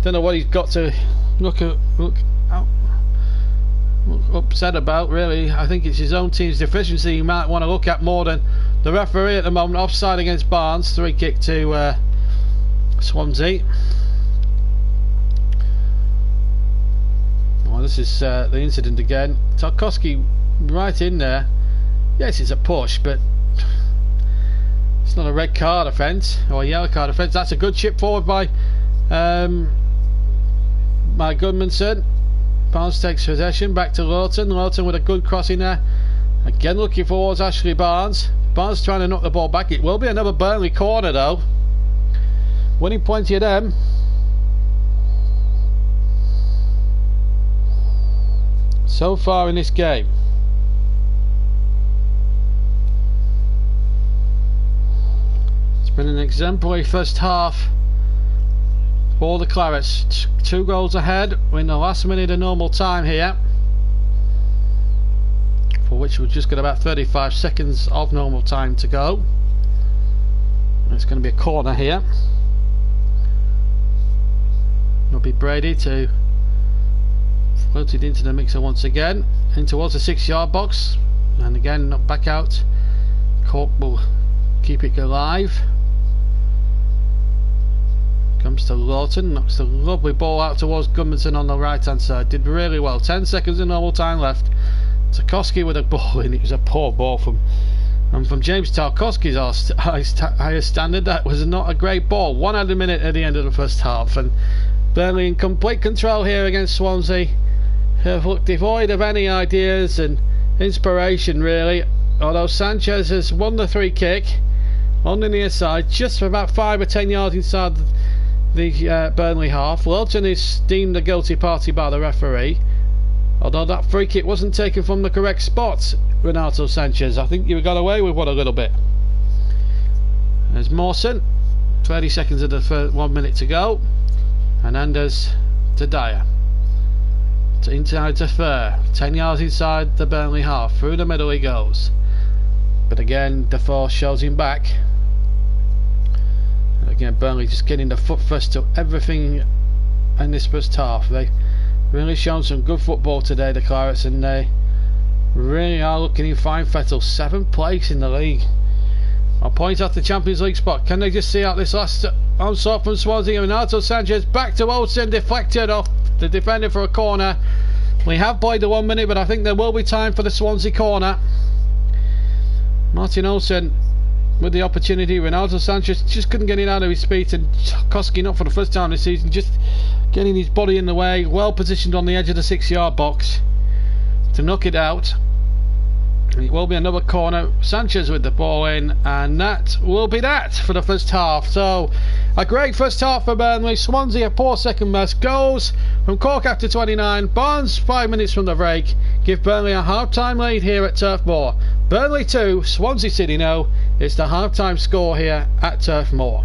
don't know what he's got to look upset about, really. I think it's his own team's deficiency he might want to look at more than the referee at the moment. Offside against Barnes. 3 kick to Swansea. Well, this is the incident again. Tarkowski right in there. Yes, it's a push, but it's not a red card offence or a yellow card offence. That's a good chip forward by Goodmanson. Barnes takes possession, back to Lawton. Lawton with a good cross in there. Again looking towards Ashley Barnes. Barnes trying to knock the ball back. It will be another Burnley corner though. Winning plenty of them. So far in this game. It's been an exemplary first half for the Clarets. 2 goals ahead. We're in the last minute of normal time here, for which we've just got about 35 seconds of normal time to go. It's going to be a corner here. It'll be Brady to float it into the mixer once again, in towards the 6-yard box, and again not back out. Cork will keep it alive. Comes to Lawton, knocks the lovely ball out towards Goodmanson on the right hand side. Did really well. 10 seconds of normal time left. Tarkowski with a ball in. It was a poor ball from James Tarkowski's highest standard. That was not a great ball. 1 added minute at the end of the first half, and Burnley in complete control here against Swansea, who have looked devoid of any ideas and inspiration really. Although Sanchez has won the free kick on the near side, just for about 5 or 10 yards inside the Burnley half. Lawton is deemed the guilty party by the referee, although that free kick wasn't taken from the correct spot. Renato Sanchez, I think you got away with one a little bit. There's Mawson. 30 seconds of the first 1 minute to go. Hernandez to Dyer. Inside to Fur. 10 yards inside the Burnley half. Through the middle he goes. But again, Defoe shows him back. And again, Burnley just getting the foot first to everything in this first half. They really shown some good football today, the Clarets, and they really are looking in fine fettle. 7th place in the league. I'll point out the Champions League spot. Can they just see out this last onslaught from Swansea? Renato Sanchez back to Olsen, deflected off the defender for a corner. We have played the 1 minute, but I think there will be time for the Swansea corner. Martin Olsen with the opportunity. Ronaldo Sanchez just couldn't get it out of his feet, and Koski not for the first time this season, just getting his body in the way, well positioned on the edge of the 6-yard box to knock it out. It will be another corner. Sanchez with the ball in, and that will be that for the first half. So a great first half for Burnley. Swansea a poor second best. Goals from Cork after 29. Barnes 5 minutes from the break give Burnley a half-time lead here at Turf Moor. Burnley 2, Swansea City 0. It's the half-time score here at Turf Moor.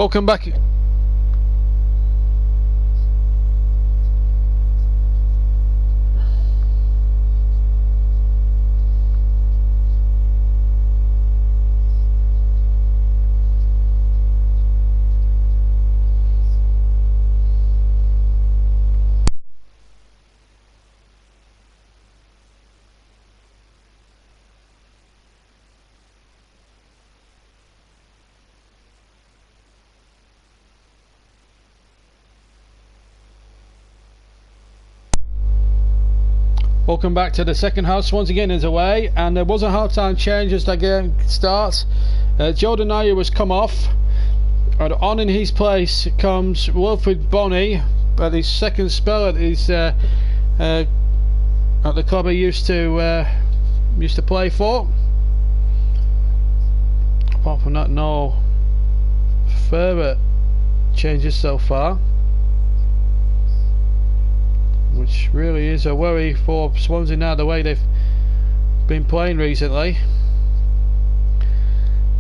Welcome back. Welcome back to the second half. Once again is away, and there was a half-time change as the game starts. Jordan Ayew has come off, and on in his place comes Wilfred Bonney at his second spell at his at the club he used to play for. Apart from that, no further changes so far, which really is a worry for Swansea now, the way they've been playing recently.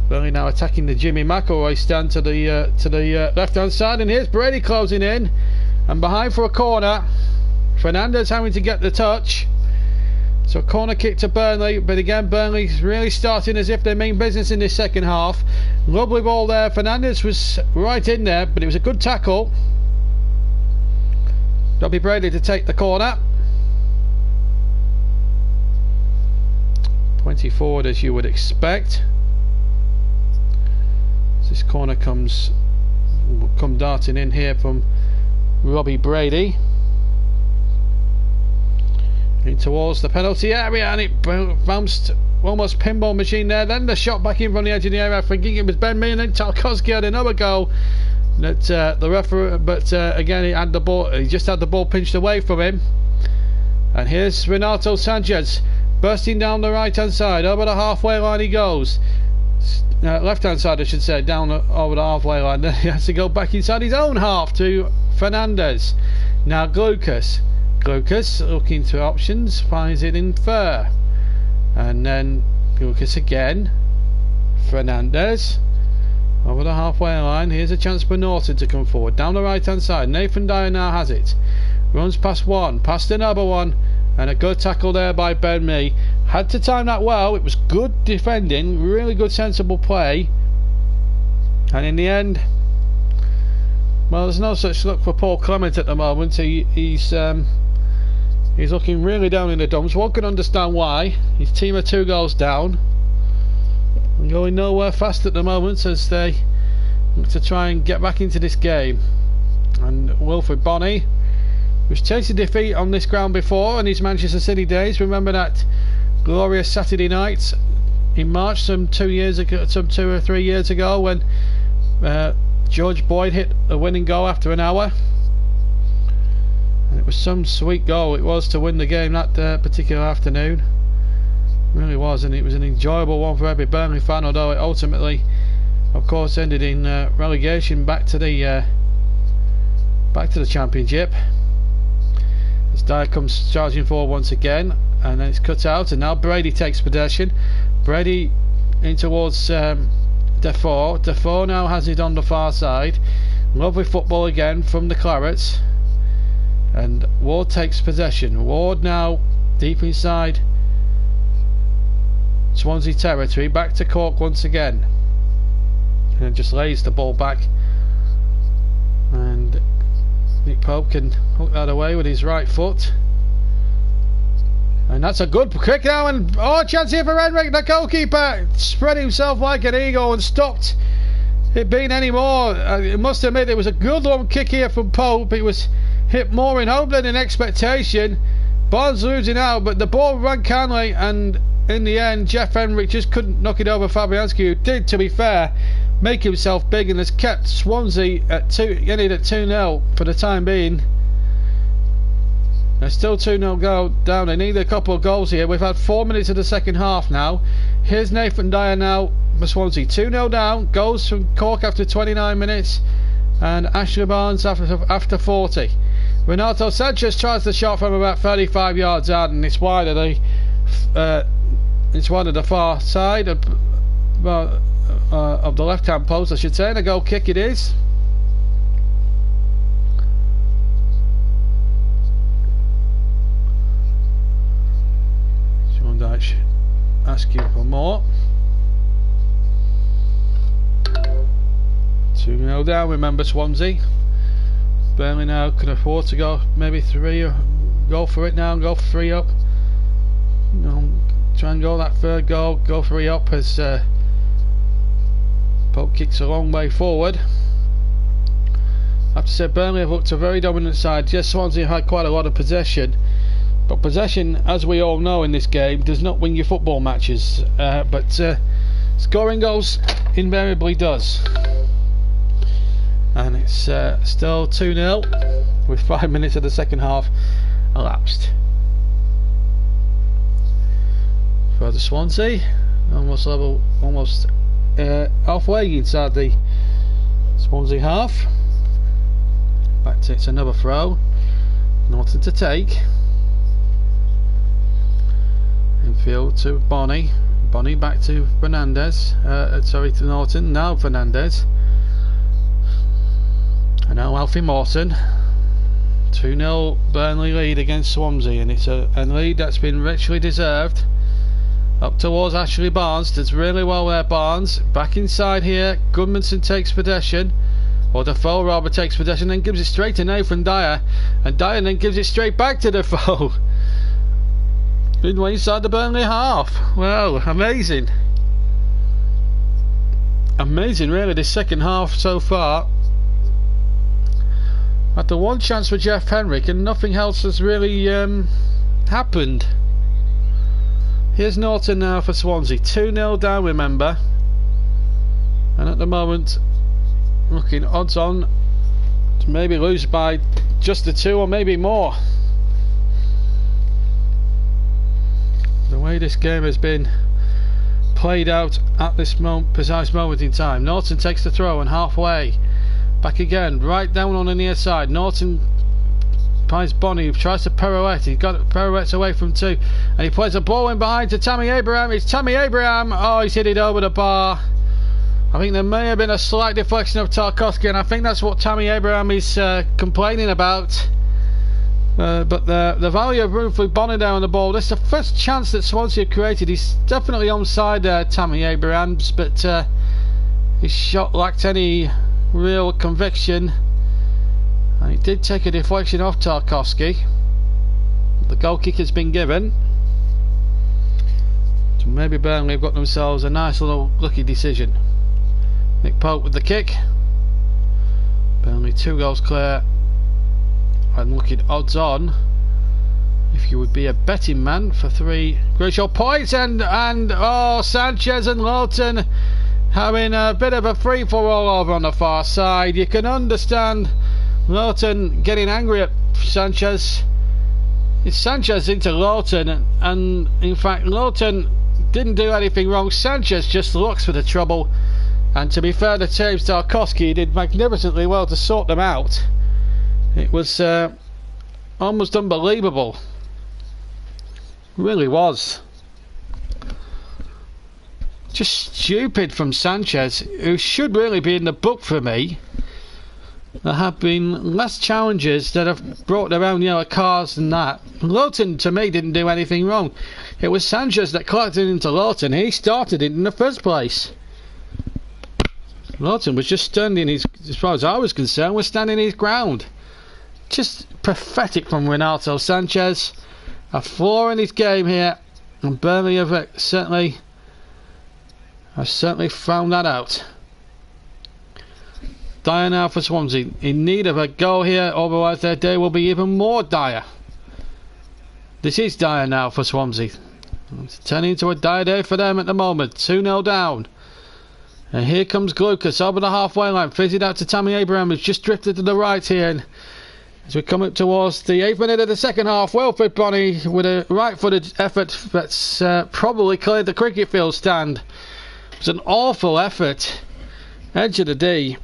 Burnley now attacking the Jimmy McElroy stand to the left hand side, and here's Brady closing in and behind for a corner. Fernandez having to get the touch, so a corner kick to Burnley, but again Burnley's really starting as if they mean business in this second half. Lovely ball there. Fernandez was right in there, but it was a good tackle. Robbie Brady to take the corner. 20 forward as you would expect. This corner will come darting in here from Robbie Brady. In towards the penalty area, and it bounced almost pinball machine there. Then the shot back in from the edge of the area. I think it was Ben Mee, and then Tarkowski had another goal. That the referee, but again he had the ball. He just had the ball pinched away from him. And here's Renato Sanchez bursting down the right hand side. Over the halfway line he goes. Left hand side I should say, down over the halfway line. Then he has to go back inside his own half to Fernandez. Now Glucas looking to options, finds it in Fur, and then Glucas again. Fernandez over the halfway line. Here's a chance for Norton to come forward down the right hand side. Nathan Dyer now has it, runs past one, past another one, and a good tackle there by Ben Mee. Had to time that well. It was good defending, really good sensible play, and in the end, well, there's no such luck for Paul Clement at the moment. He's looking really down in the dumps. One can understand why. His team are 2 goals down, going nowhere fast at the moment as they look to try and get back into this game. And Wilfred Bonney, who's tasted defeat on this ground before in his Manchester City days. Remember that glorious Saturday night in March some 2 or 3 years ago when George Boyd hit a winning goal after an hour. And it was some sweet goal it was to win the game that particular afternoon. Really was, and it was an enjoyable one for every Burnley fan, although it ultimately of course ended in relegation back to the Championship. As Dyer comes charging forward once again, and then it's cut out, and now Brady takes possession. Brady in towards Defoe. Defoe now has it on the far side. Lovely football again from the Clarets, and Ward takes possession. Ward now deep inside Swansea territory, back to Cork once again, and just lays the ball back, and Nick Pope can hook that away with his right foot, and that's a good kick now, and chance here for Renwick. The goalkeeper spread himself like an eagle and stopped it being any more. I must admit it was a good long kick here from Pope. It was hit more in hope than in expectation. Barnes losing out, but the ball ran kindly, and in the end Jeff Henrik just couldn't knock it over Fabianski, who did, to be fair, make himself big and has kept Swansea at 2-0 for the time being. They're still 2-0 go down. They need a couple of goals here. We've had 4 minutes of the second half now. Here's Nathan Dyer now for Swansea, 2-0 down. Goals from Cork after 29 minutes, and Ashley Barnes after 40. Renato Sanchez tries the shot from about 35 yards out, and it's wide of the far side, of the left hand post, I should say, and a goal kick it is. Sean Dyche asking for more. 2-0 down, remember, Swansea. Burnley now can afford to go maybe 3, or go for it now and go for 3 up. Try and go that third goal, go 3 up as Pope kicks a long way forward. I have to say Burnley have looked a very dominant side. Yes, Swansea had quite a lot of possession, but possession, as we all know in this game, does not win you football matches, but scoring goals invariably does. And it's still 2-0 with 5 minutes of the second half elapsed. For the Swansea, almost halfway inside the Swansea half. Back to it's another throw. Norton to take. Infield to Bonnie. Bonnie back to Fernandez. Sorry, to Norton. Now Fernandez. And now Alfie Mawson. 2-0 Burnley lead against Swansea, and it's a lead that's been richly deserved. Up towards Ashley Barnes, does really well there. Barnes back inside here. Goodmanson takes possession, or Defoe rather takes possession, then gives it straight to Nathan Dyer, and Dyer then gives it straight back to Defoe. Midway inside the Burnley half. Well, amazing, amazing really, this second half so far. Had the one chance for Jeff Henrik and nothing else has really happened. Here's Norton now for Swansea. 2-0 down, remember, and at the moment looking odds on to maybe lose by just the 2 or maybe more. The way this game has been played out at this precise moment in time. Norton takes the throw and halfway back again, right down on the near side. Norton finds Bonnie, who tries to pirouette. He pirouettes away from 2, and he plays a ball in behind to Tammy Abraham. It's Tammy Abraham. Oh, he's hit it over the bar. I think there may have been a slight deflection of Tarkowski, and I think that's what Tammy Abraham is complaining about. But the value of room for Bonnie there on the ball. This is the first chance that Swansea have created. He's definitely onside there, Tammy Abrahams, but his shot lacked any real conviction, and he did take a deflection off Tarkowski. The goal kick has been given, so maybe Burnley have got themselves a nice little lucky decision. Nick Pope with the kick. Burnley 2 goals clear, and looking odds on, if you would be a betting man, for 3 crucial points, and oh, Sanchez and Lawton having a bit of a free-for-all over on the far side. You can understand Lawton getting angry at Sanchez. It's Sanchez into Lawton, and in fact Lawton didn't do anything wrong. Sanchez just looks for the trouble, and to be fair to James Tarkowski, he did magnificently well to sort them out. It was almost unbelievable, it really was. Just stupid from Sanchez, who should really be in the book for me. There have been less challenges that have brought their own yellow cards than that. Lawton, to me, didn't do anything wrong. It was Sanchez that collected into Lawton. He started it in the first place. Lawton was just standing his, as far as I was concerned, was standing his ground. Just pathetic from Renato Sanchez. A flaw in his game here, and Burnley have certainly found that out. Dyer now for Swansea, in need of a goal here, otherwise their day will be even more dire. This is Dyer now for Swansea. It's turning into a dire day for them at the moment. 2-0 down. And here comes Glucas over the halfway line, fizzied out to Tammy Abraham, who's just drifted to the right here. And as we come up towards the 8th minute of the second half, Wilfred Bonnie with a right-footed effort that's probably cleared the cricket field stand. It was an awful effort, edge of the D,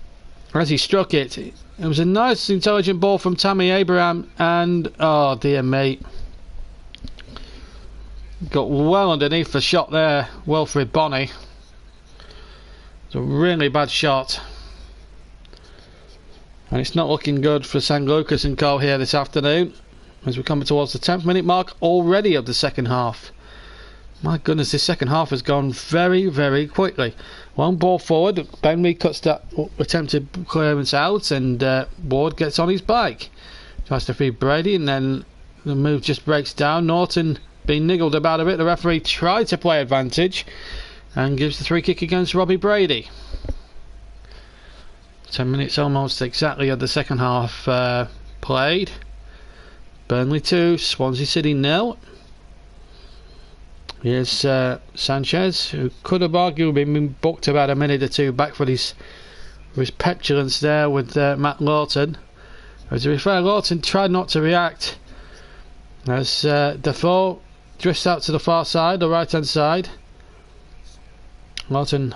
as he struck it. It was a nice intelligent ball from Tammy Abraham, and oh dear me, got well underneath the shot there, Wilfred Bonnie. It's a really bad shot. And it's not looking good for St. Lucas and Co here this afternoon, as we're coming towards the 10th minute mark already of the second half. My goodness, this second half has gone very, very quickly. One ball forward, Burnley cuts that attempted clearance out, and Ward gets on his bike. Tries to feed Brady, and then the move just breaks down. Norton being niggled about a bit. The referee tried to play advantage and gives the free kick against Robbie Brady. 10 minutes almost exactly of the second half played. Burnley 2, Swansea City 0. Here's Sanchez, who could have arguably been booked about a minute or two back for his petulance there with Matt Lawton. As to be fair, Lawton tried not to react as Defoe drifts out to the far side, the right hand side. Lawton,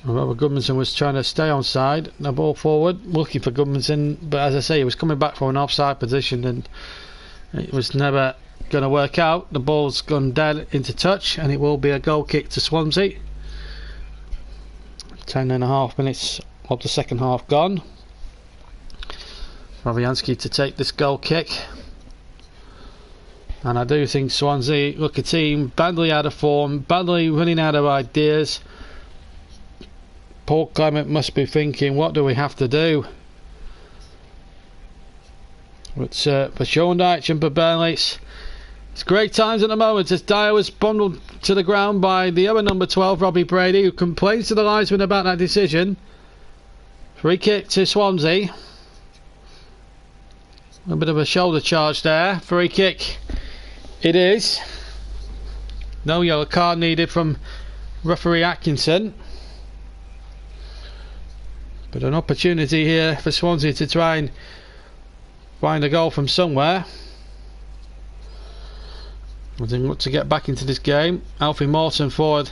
Robert Goodmanson was trying to stay on side, the ball forward, looking for Goodmanson, but as I say, he was coming back from an offside position and it was never going to work out. The ball's gone dead into touch, and it will be a goal kick to Swansea. 10.5 minutes of the second half gone. Fabianski to take this goal kick, and I do think Swansea look a team badly out of form, badly running out of ideas. Paul Clement must be thinking, what do we have to do? But for Sean Dyche and for Burnley, it's great times at the moment as Dyer was bundled to the ground by the other number 12, Robbie Brady, who complains to the linesman about that decision. Free kick to Swansea. A bit of a shoulder charge there. Free kick it is. No yellow card needed from referee Atkinson. But an opportunity here for Swansea to try and find a goal from somewhere. They look to get back into this game. Alfie Morton forward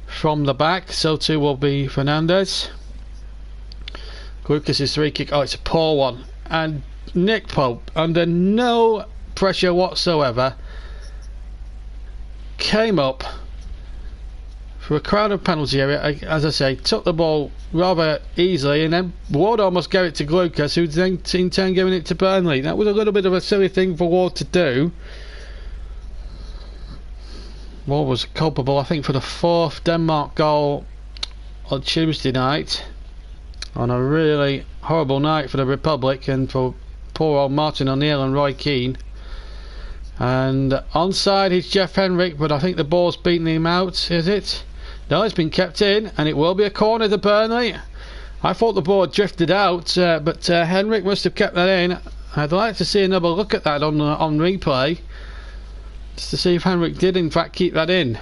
from the back. So too will be Fernandez. Lucas's free kick. Oh, it's a poor one. And Nick Pope, under no pressure whatsoever, came up for a crowded penalty area. As I say, took the ball rather easily, and then Ward almost gave it to Lucas, who then in turn giving it to Burnley. That was a little bit of a silly thing for Ward to do. Ward was culpable, I think, for the 4th Denmark goal on Tuesday night, on a really horrible night for the Republic and for poor old Martin O'Neill and Roy Keane. And onside is Jeff Henrik, but I think the ball's beaten him out, is it? No, it's been kept in, and it will be a corner to Burnley. I thought the ball drifted out, but Henrik must have kept that in. I'd like to see another look at that on replay, just to see if Henrik did in fact keep that in.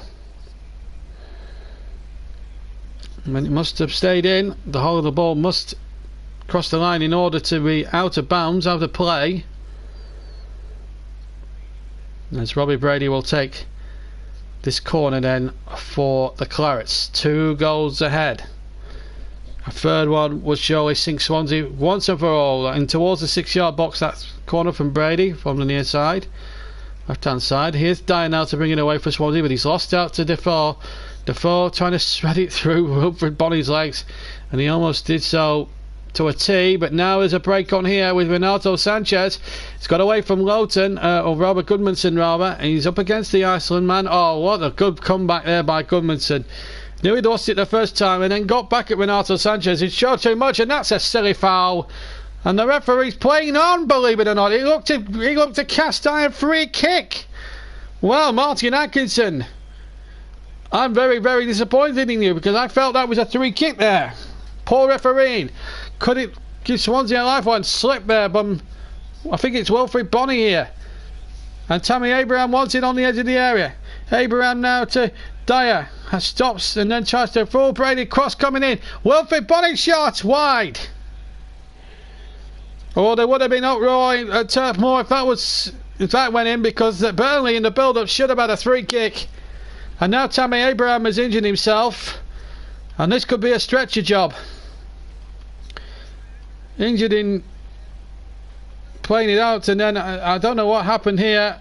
When it must have stayed in, the whole of the ball must cross the line in order to be out of bounds, out of play. As Robbie Brady will take this corner then for the Clarets. 2 goals ahead. A third one would surely sink Swansea once and for all. And towards the 6-yard box, that corner from Brady from the near side, left hand side. Here's Dyer now to bring it away for Swansea, but he's lost out to Defoe. Defoe trying to thread it through Wilfred Bonny's legs, and he almost did so to a T, but now there's a break on here with Renato Sanchez. He's got away from Lowton, or Robert Goodmanson rather, and he's up against the Iceland man. Oh, what a good comeback there by Goodmanson. Knew he'd lost it the first time and then got back at Renato Sanchez. He showed too much, and that's a silly foul. And the referee's playing on, believe it or not. He looked to cast iron free kick. Well, Martin Atkinson, I'm very, very disappointed in you, because I felt that was a free kick there. Poor refereeing. Could it give Swansea a lifeline? Slip there, but I think it's Wilfred Bonny here. And Tammy Abraham wants it on the edge of the area. Abraham now to Dyer. Stops and then tries to fall. Brady cross coming in. Wilfred Bonny shot wide. Or there would have been uproar at Turf Moor if that went in, because Burnley in the build-up should have had a free kick. And now Tammy Abraham has injured himself, and this could be a stretcher job. Injured in playing it out, and then I don't know what happened here.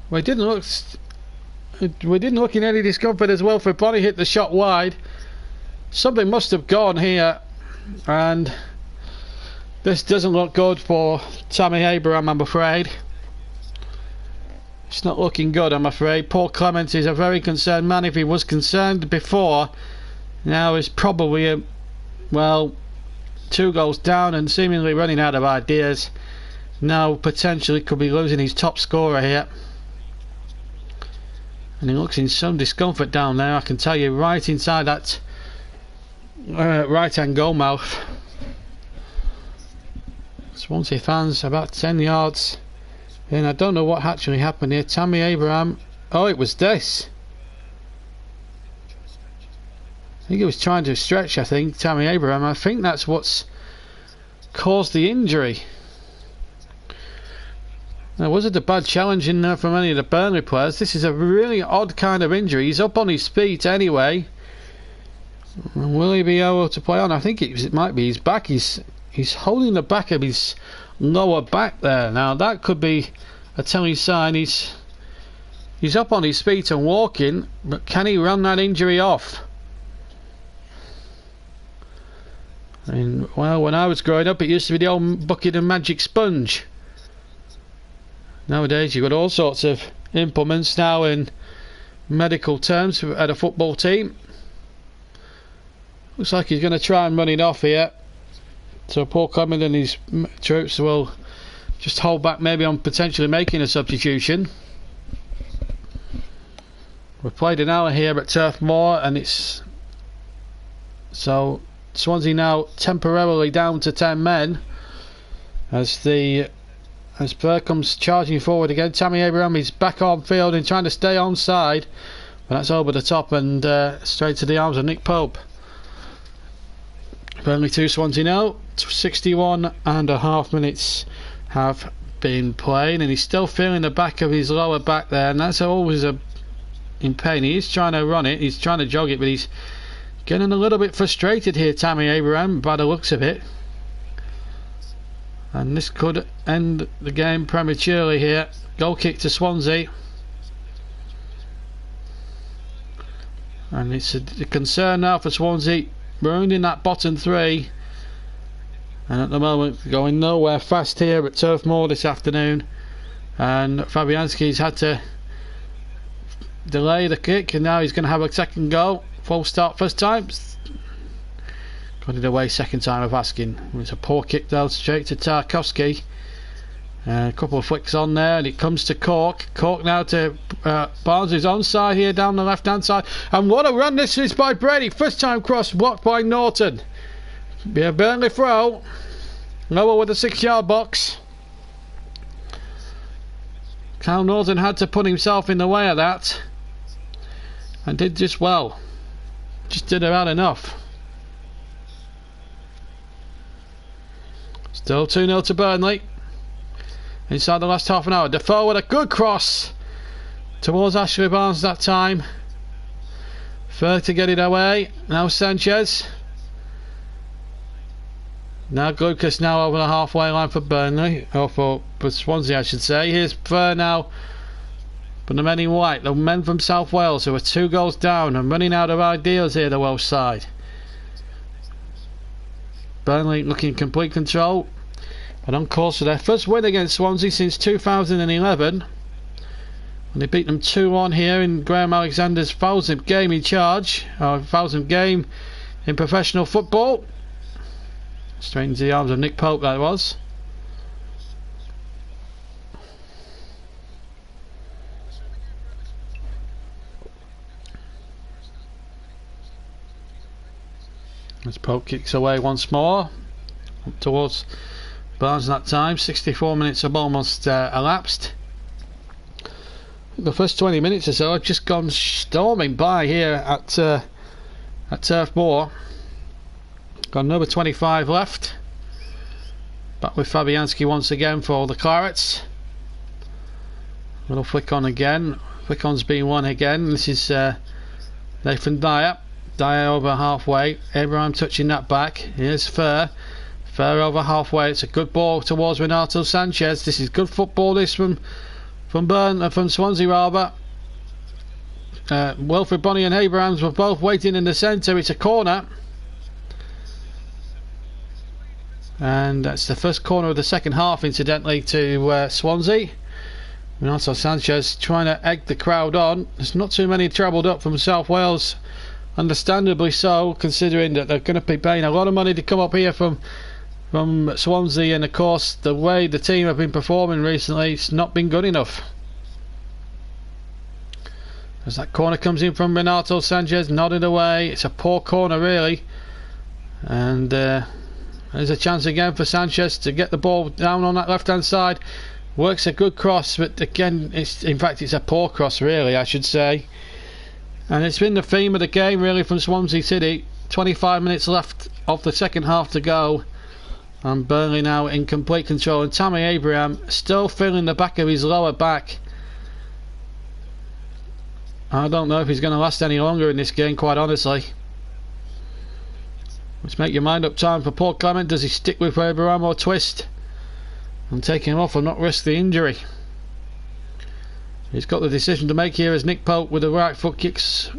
Well, it didn't look We didn't look in any discomfort as well. For Bonnie hit the shot wide. Something must have gone here, and this doesn't look good for Tammy Abraham, I'm afraid. It's not looking good, I'm afraid. Paul Clement is a very concerned man. If he was concerned before, now he's probably well, 2 goals down and seemingly running out of ideas. Now potentially could be losing his top scorer here. And he looks in some discomfort down there, I can tell you, right inside that right hand goal mouth. Swansea fans about 10 yards in. I don't know what actually happened here. Tammy Abraham, oh, it was this. I think he was trying to stretch, Tammy Abraham. I think that's what's caused the injury. Now, was it a bad challenge in there from any of the Burnley players? This is a really odd kind of injury. He's up on his feet anyway. Will he be able to play on? I think it might be his back. He's holding the back of his lower back there. Now that could be a telling sign. He's up on his feet and walking, but can he run that injury off? I mean, well, when I was growing up, it used to be the old bucket and magic sponge. Nowadays you've got all sorts of implements now in medical terms at a football team. Looks like he's going to try and run it off here. So Paul Clement and his troops will just hold back maybe on potentially making a substitution. We've played an hour here at Turf Moor, and it's so Swansea now temporarily down to 10 men as Burr comes charging forward again. Tammy Abraham is back on field and trying to stay onside, but that's over the top and straight to the arms of Nick Pope. Burnley 2, Swansea 0. 61.5 minutes have been played, and he's still feeling the back of his lower back there, and that's always in pain. He is trying to run it, he's trying to jog it, but he's getting a little bit frustrated here, Tammy Abraham, by the looks of it. And this could end the game prematurely here. Goal kick to Swansea. And it's a concern now for Swansea. We're in that bottom 3. And at the moment going nowhere fast here at Turf Moor this afternoon. And Fabianski's had to delay the kick, and now he's going to have a second goal. Full start first time. Got it away second time of asking. It's a poor kick though, straight to Tarkowski. A couple of flicks on there, and it comes to Cork. Cork now to Barnes, who's onside here down the left hand side. And what a run this is by Brady. First time cross blocked by Norton. Be a Burnley throw. Lower with the 6-yard box. Cal Norton had to put himself in the way of that, and did just well. Just did about enough. Still 2-0 to Burnley. Inside the last half an hour. Defoe with a good cross towards Ashley Barnes that time. Fair to get it away. Now Sanchez. Now Lucas now over the halfway line for Burnley. Or for Swansea, I should say. Here's Fair now. But the men in white, the men from South Wales, who are 2 goals down and running out of ideas here, the Welsh side. Burnley looking in complete control and on course for their first win against Swansea since 2011, and they beat them 2-1 here in Graham Alexander's 1000th game in charge, or 1000th game in professional football. Straight into the arms of Nick Pope that was. As Pope kicks away once more up towards Barnes that time. 64 minutes have almost elapsed. The first 20 minutes or so have just gone storming by here at Turf Moor. Got another 25 left. Back with Fabianski once again for the Clarets. Little flick on again. Flick on's been won again. This is Nathan Dyer. Dyer over halfway. Abraham touching that back. Here's Fair. Fair over halfway. It's a good ball towards Renato Sanchez. This is good football. This from Swansea rather. Wilfred Bonney and Abrahams were both waiting in the centre. It's a corner. And that's the first corner of the second half, incidentally, to Swansea. Renato Sanchez trying to egg the crowd on. There's not too many travelled up from South Wales, understandably so, considering that they're going to be paying a lot of money to come up here from Swansea, and of course the way the team have been performing recently, it's not been good enough. As that corner comes in from Renato Sanchez, nodded away. It's a poor corner really, and there's a chance again for Sanchez to get the ball down on that left hand side. Works a good cross, but again it's a poor cross really, I should say. And it's been the theme of the game really from Swansea City. 25 minutes left of the second half to go, and Burnley now in complete control, and Tammy Abraham still feeling the back of his lower back. I don't know if he's going to last any longer in this game, quite honestly. Let's make your mind up time for Paul Clement. Does he stick with Abraham or twist and take him off and not risk the injury? He's got the decision to make here as Nick Pope with the right foot kicks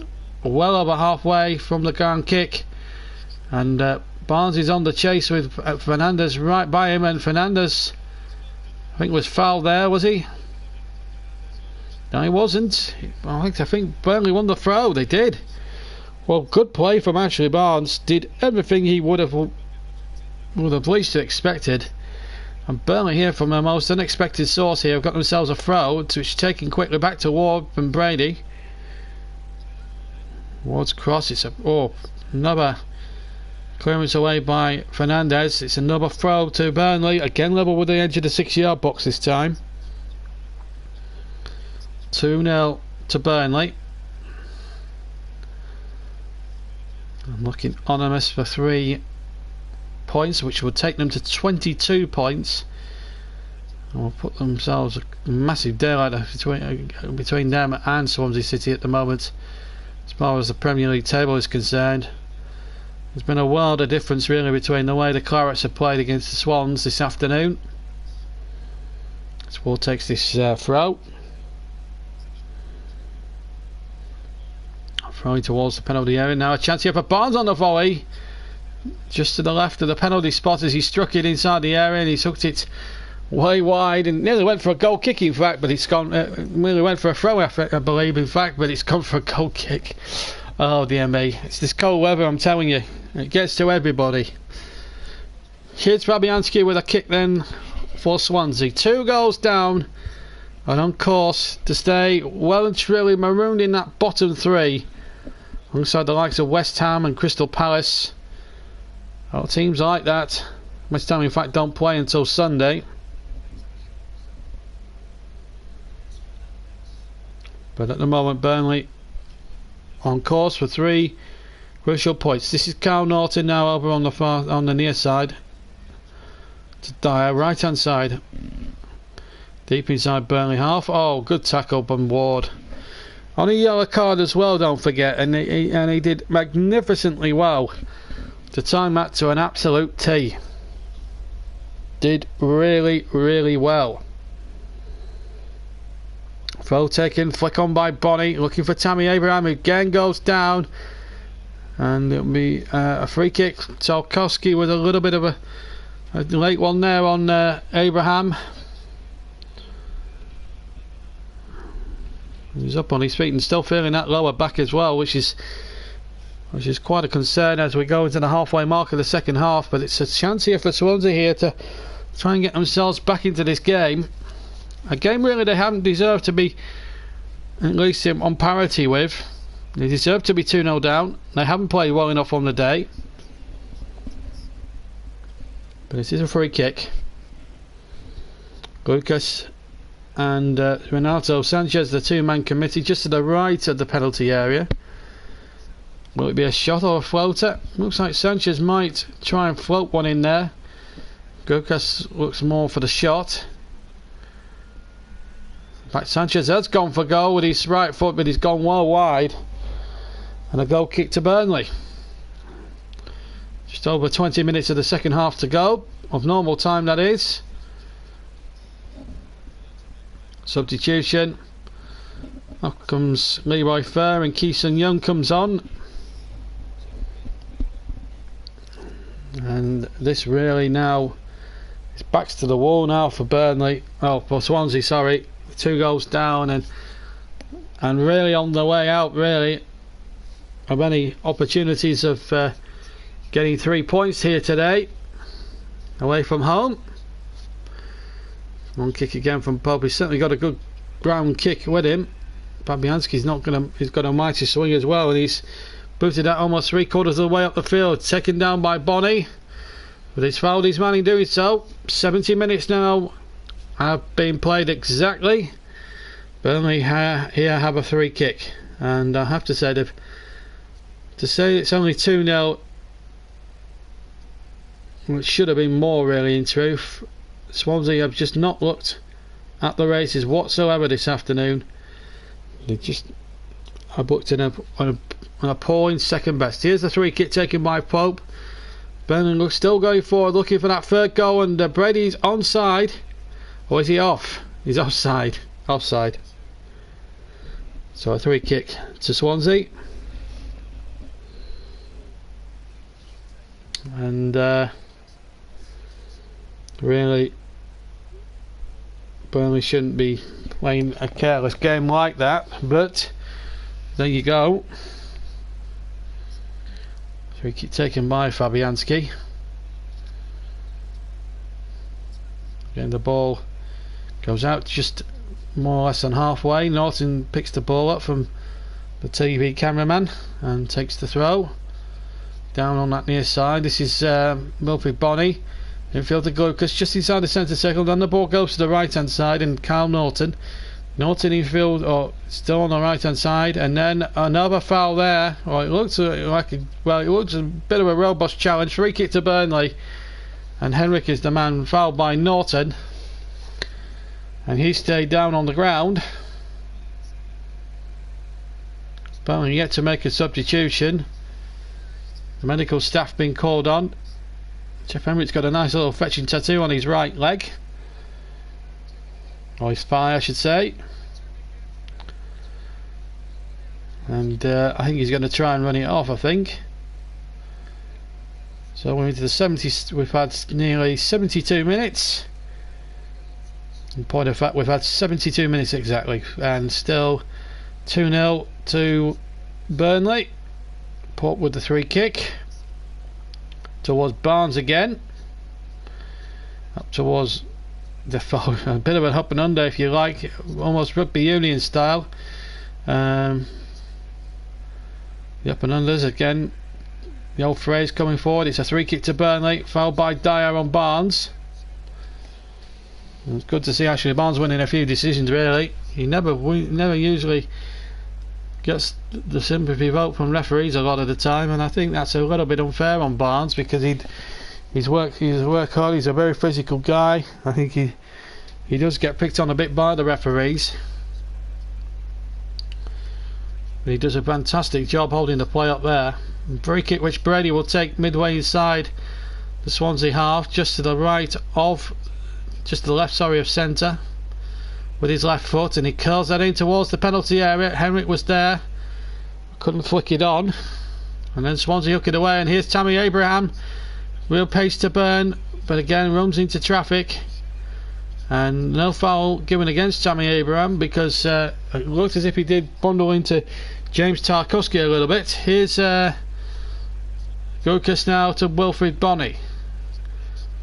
well over halfway from the ground kick, and Barnes is on the chase with Fernandez right by him, and Fernandez I think was fouled there, was he? No, he wasn't. I think Burnley won the throw. They did. Well, good play from Ashley Barnes. Did everything he would have at least expected. And Burnley here, from a most unexpected source here, have got themselves a throw, which is taken quickly back to Ward and Brady. Ward's cross. It's another clearance away by Fernandez. It's another throw to Burnley, again level with the edge of the 6-yard box this time. 2-0 to Burnley. I'm looking ominous for 3 points, which would take them to 22 points, and will put themselves a massive daylight between them and Swansea City at the moment as far as the Premier League table is concerned. There's been a world of difference really between the way the Clarets have played against the Swans this afternoon. As Ward takes this throw. Throwing towards the penalty area. Now a chance here for Barnes on the volley. Just to the left of the penalty spot as he struck it inside the area, and he's hooked it way wide and nearly went for a goal kick in fact, but it's gone, nearly went for a throw I believe in fact, but it's gone for a goal kick. Oh dear me, it's this cold weather, I'm telling you, it gets to everybody. Here's Fabianski with a kick then for Swansea. 2 goals down and on course to stay well and truly marooned in that bottom 3 alongside the likes of West Ham and Crystal Palace. Oh, teams like that. West Ham in fact don't play until Sunday. But at the moment Burnley on course for 3 crucial points. This is Carl Norton now over on the near side to Dyer, right hand side, deep inside Burnley half. Oh, good tackle from Ward on a yellow card as well, don't forget, and he did magnificently well to time that to an absolute T. Did really, really well. Throw taken, flick on by Bonney, looking for Tammy Abraham, who again goes down, and it'll be a free kick. Tarkowski with a little bit of a late one there on Abraham. He's up on his feet and still feeling that lower back as well, which is quite a concern as we go into the halfway mark of the second half. But it's a chance here for Swansea here to try and get themselves back into this game. A game really they haven't deserved to be at least on parity with. They deserve to be 2-0 down. They haven't played well enough on the day. But it is a free kick. Lucas and Renato Sanchez, the 2-man committee, just to the right of the penalty area. Will it be a shot or a floater? Looks like Sanchez might try and float one in there. Lucas looks more for the shot. In fact, Sanchez has gone for goal with his right foot, but he's gone well wide. And a goal kick to Burnley. Just over 20 minutes of the second half to go, of normal time that is. Substitution. Up comes Leroy Fair and Keeson Young comes on. And this really now is backs to the wall now for Burnley. Oh, for Swansea, sorry. 2 goals down and really on the way out, really, of any opportunities of getting 3 points here today away from home. One kick again from Pope. He's certainly got a good ground kick with him. Fabianski's not gonna. He's got a mighty swing as well, and he's booted that almost 3/4 of the way up the field. Taken down by Bonnie, but he's fouled his man in doing so. 70 minutes now have been played exactly. Burnley here have a free kick, and I have to say to say it's only 2-0, which should have been more really in truth. Swansea have just not looked at the races whatsoever this afternoon. They just are booked in an appalling second best. Here's the free kick taken by Pope. Burnley still going forward, looking for that third goal, and Brady's onside. Or is he off? He's offside. Offside. So a free kick to Swansea. And really, Burnley shouldn't be playing a careless game like that, but there you go. Free kick taken by Fabianski. Again, the ball goes out just more or less than halfway. Norton picks the ball up from the TV cameraman and takes the throw down on that near side. This is Wilfried Bonny. Infield to Lucas just inside the centre circle. Then the ball goes to the right hand side and Carl Norton. Norton infield, or still on the right hand side, and then another foul there. Well, it looks like it looks a bit of a robust challenge. Free kick to Burnley, and Henrik is the man fouled by Norton, and he stayed down on the ground. Burnley yet to make a substitution. The medical staff being called on. Jeff Henrik's got a nice little fetching tattoo on his right leg, or his thigh I should say, and I think he's going to try and run it off, I think. So we're into the 70s. We've had nearly 72 minutes. In point of fact, we've had 72 minutes exactly, and still 2-0 to Burnley. Port with the free kick towards Barnes again, up towards the foul. A bit of an up and under, if you like, almost rugby union style. The up and unders again. The old phrase coming forward. It's a free kick to Burnley, fouled by Dyer on Barnes. And it's good to see actually Barnes winning a few decisions. Really, he never usually gets the sympathy vote from referees a lot of the time, and I think that's a little bit unfair on Barnes, because he's worked hard. He's a very physical guy. I think he does get picked on a bit by the referees, but he does a fantastic job holding the play up there. And free kick which Brady will take midway inside the Swansea half, just to the right of, just to the left, sorry, of centre, with his left foot, and he curls that in towards the penalty area. Henrik was there, couldn't flick it on, and then Swansea hook it away, and here's Tammy Abraham, real pace to burn, but again runs into traffic, and no foul given against Tammy Abraham, because it looked as if he did bundle into James Tarkowski a little bit. Here's Lucas now to Wilfried Bonny.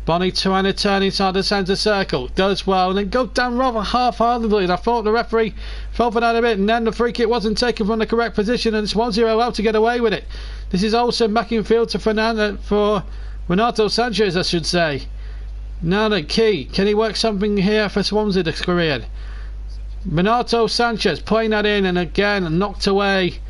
Bonny trying to turn inside the centre circle, does well, and then goes down rather half-heartedly, and I thought the referee fell for that a bit, and then the free kick wasn't taken from the correct position, and Swansea are allowed to get away with it. This is Olsen back in field to for Renato Sanchez, I should say. Now the key, can he work something here for Swansea this career? Renato Sanchez playing that in, and again knocked away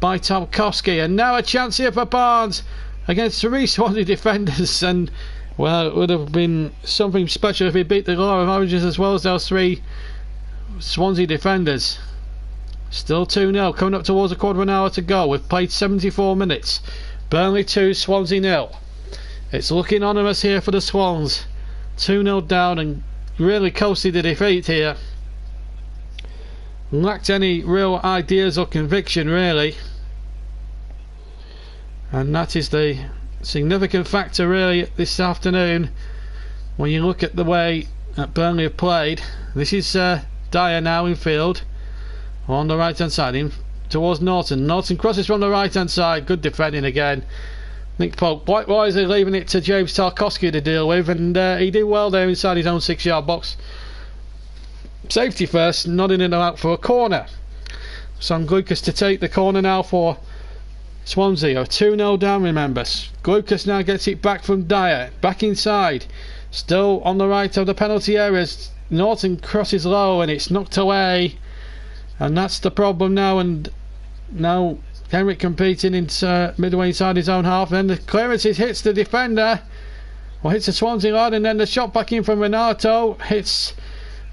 by Tarkowski, and now a chance here for Barnes against 3 Swansea defenders, and well, it would have been something special if he beat the law of averages as well as those 3 Swansea defenders. Still 2-0, coming up towards a quarter of an hour to go. We've played 74 minutes. Burnley 2, Swansea 0. It's looking ominous here for the Swans. 2-0 down and really coasted the defeat here. lacked any real ideas or conviction really, and that is the significant factor really this afternoon when you look at the way that Burnley have played. This is Dyer now in field on the right hand side in towards Norton. Norton crosses from the right hand side, good defending again. Nick Pope quite wisely leaving it to James Tarkowski to deal with, and he did well there inside his own 6-yard box. Safety first, nodding in and out for a corner. Sam Glucas to take the corner now for Swansea. 2-0 down, remember. Glucas now gets it back from Dyer, back inside, still on the right of the penalty areas. Norton crosses low and it's knocked away, and that's the problem now. And now Henrik competing in midway inside his own half, then the clearance hits the defender, or hits the Swansea lad, and then the shot back in from Renato hits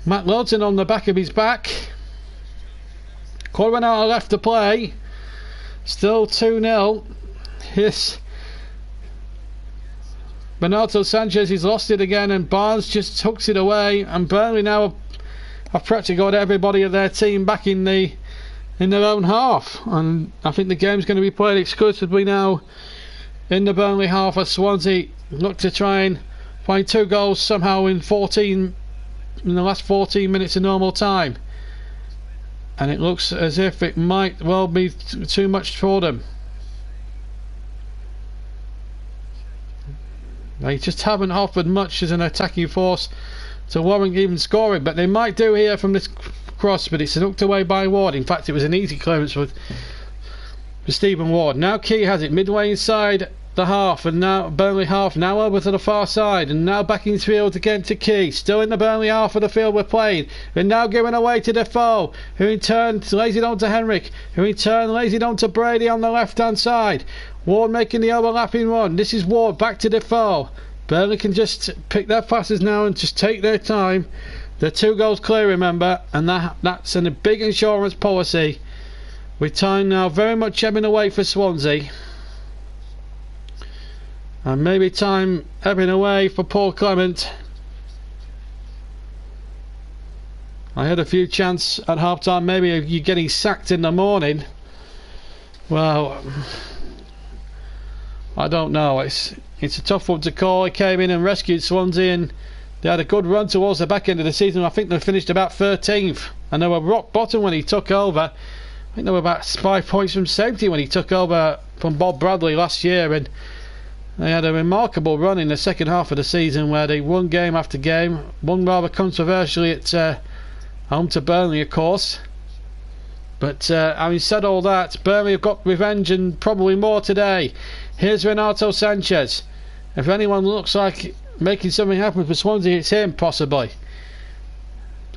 Matt Lilton on the back of his back. Could run out of left to play. Still 2-0. Yes, Bernardo Sanchez, he's lost it again, and Barnes just hooks it away, and Burnley now have practically got everybody of their team back in their own half, and I think the game's going to be played exclusively now in the Burnley half as Swansea look to try and find 2 goals somehow in the last 14 minutes of normal time, and it looks as if it might well be too much for them. They just haven't offered much as an attacking force to warrant even scoring, but they might do here from this cross, but it's knocked away by Ward. In fact, it was an easy clearance for Stephen Ward. Now Key has it midway inside the half, and now Burnley half, now over to the far side, and now back in field again to Key, still in the Burnley half of the field we're playing, and now giving away to Defoe, who in turn lays it on to Henrik, who in turn lays it on to Brady on the left hand side. Ward making the overlapping run. This is Ward back to Defoe. Burnley can just pick their passes now and just take their time. They're 2 goals clear, remember, and that's a big insurance policy, with time now very much ebbing away for Swansea, and maybe time ebbing away for Paul Clement. I had a few chants at half time, maybe you getting sacked in the morning. Well, I don't know, it's a tough one to call. He came in and rescued Swansea, and they had a good run towards the back end of the season. I think they finished about 13th, and they were rock bottom when he took over. I think they were about 5 points from safety when he took over from Bob Bradley last year, and they had a remarkable run in the second half of the season where they won game after game, won rather controversially at home to Burnley, of course. But having said all that, Burnley have got revenge and probably more today. Here's Renato Sanchez. If anyone looks like making something happen for Swansea, it's him possibly.